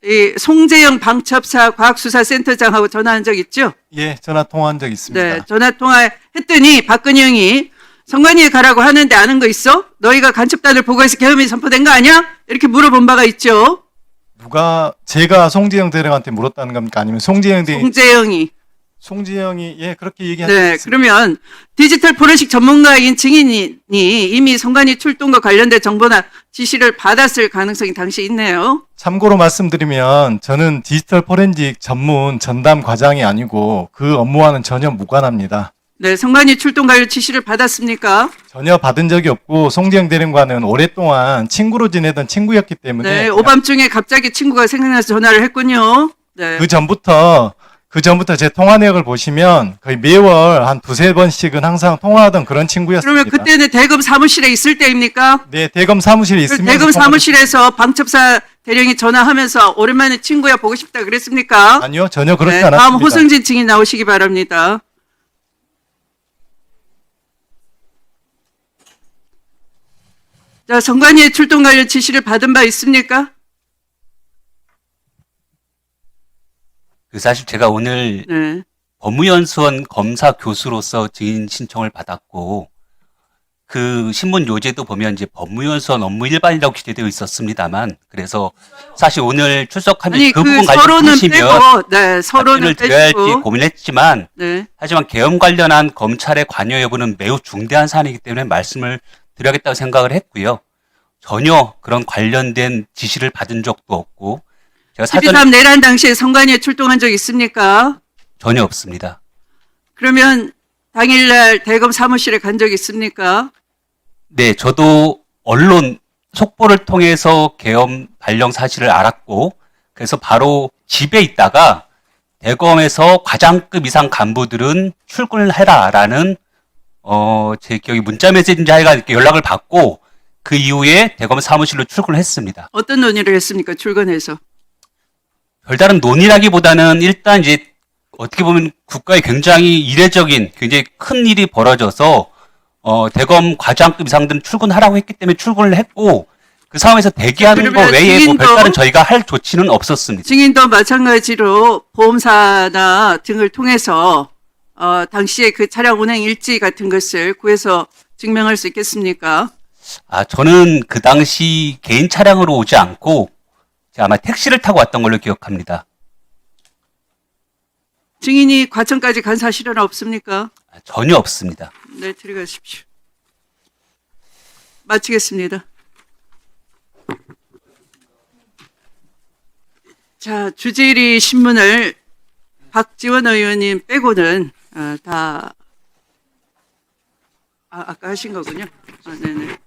이 송재영 방첩사 과학수사센터장하고 전화한 적 있죠? 예, 전화 통화한 적 있습니다. 네, 전화 통화했더니 박근혜 형이 선관위에 가라고 하는데 아는 거 있어? 너희가 간첩단을 보고해서 계엄이 선포된 거 아니야? 이렇게 물어본 바가 있죠. 제가 송지영 대령한테 물었다는 겁니까? 아니면 송지영이 예, 그렇게 얘기한 적 네, 있습니다. 그러면 디지털 포렌식 전문가인 증인이 이미 선관위 출동과 관련된 정보나 지시를 받았을 가능성이 당시 있네요. 참고로 말씀드리면 저는 디지털 포렌식 전문 전담 과장이 아니고 그 업무와는 전혀 무관합니다. 네, 선관위 출동 관련 지시를 받았습니까? 전혀 받은 적이 없고 송지영 대령과는 오랫동안 친구로 지내던 친구였기 때문에 네, 오밤중에 갑자기 친구가 생각나서 전화를 했군요. 네. 그 전부터 제 통화 내역을 보시면 거의 매월 한 두세 번씩은 항상 통화하던 그런 친구였습니다. 그러면 그때는 대검 사무실에 있을 때입니까? 네, 대검 사무실에 있으면 대검 사무실에서 방첩사 대령이 전화하면서 오랜만에 친구야 보고 싶다 그랬습니까? 아니요, 전혀 그렇지 네, 않았습니다. 다음 호승진 증인 나오시기 바랍니다. 자, 선관위의 출동 관련 지시를 받은 바 있습니까? 사실 제가 오늘 네. 법무연수원 검사 교수로서 증인 신청을 받았고 그 신문 요제도 보면 이제 법무연수원 업무 일반이라고 기재되어 있었습니다만 그래서 사실 오늘 출석하면 아니, 그 그 부분 서로는 가지고 빼고, 네, 서로는 답변을 드려야 할지 빼시고. 고민했지만 네. 하지만 계엄 관련한 검찰의 관여 여부는 매우 중대한 사안이기 때문에 말씀을 드려야겠다고 생각을 했고요. 전혀 그런 관련된 지시를 받은 적도 없고 제가 12.3 내란 당시에 선관위에 출동한 적 있습니까? 전혀 없습니다. 그러면 당일날 대검 사무실에 간 적 있습니까? 네, 저도 언론 속보를 통해서 계엄 발령 사실을 알았고 그래서 바로 집에 있다가 대검에서 과장급 이상 간부들은 출근을 해라라는 제 기억에 문자 메시지인지 하여간 이렇게 연락을 받고 그 이후에 대검 사무실로 출근을 했습니다. 어떤 논의를 했습니까? 출근해서. 별다른 논의라기보다는 일단 이제 어떻게 보면 국가에 굉장히 이례적인 굉장히 큰 일이 벌어져서 대검 과장급 이상들은 출근하라고 했기 때문에 출근을 했고 그 상황에서 대기하는 거 외에 뭐 별다른 저희가 할 조치는 없었습니다. 증인도 마찬가지로 보험사나 등을 통해서 당시에 그 차량 운행 일지 같은 것을 구해서 증명할 수 있겠습니까? 저는 그 당시 개인 차량으로 오지 않고 제가 아마 택시를 타고 왔던 걸로 기억합니다. 증인이 과천까지 간 사실은 없습니까? 전혀 없습니다. 네, 들어가십시오. 마치겠습니다. 자, 주지리 신문을 박지원 의원님 빼고는 다 아까 하신 거군요. 네네.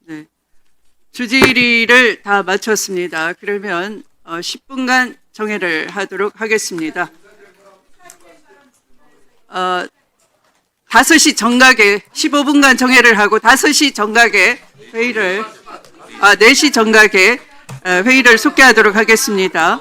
네. 주지리를 다 마쳤습니다. 그러면 10분간 정회를 하도록 하겠습니다. 5시 정각에 15분간 정회를 하고 5시 정각에 회의를 4시 정각에 회의를 속개하도록 하겠습니다.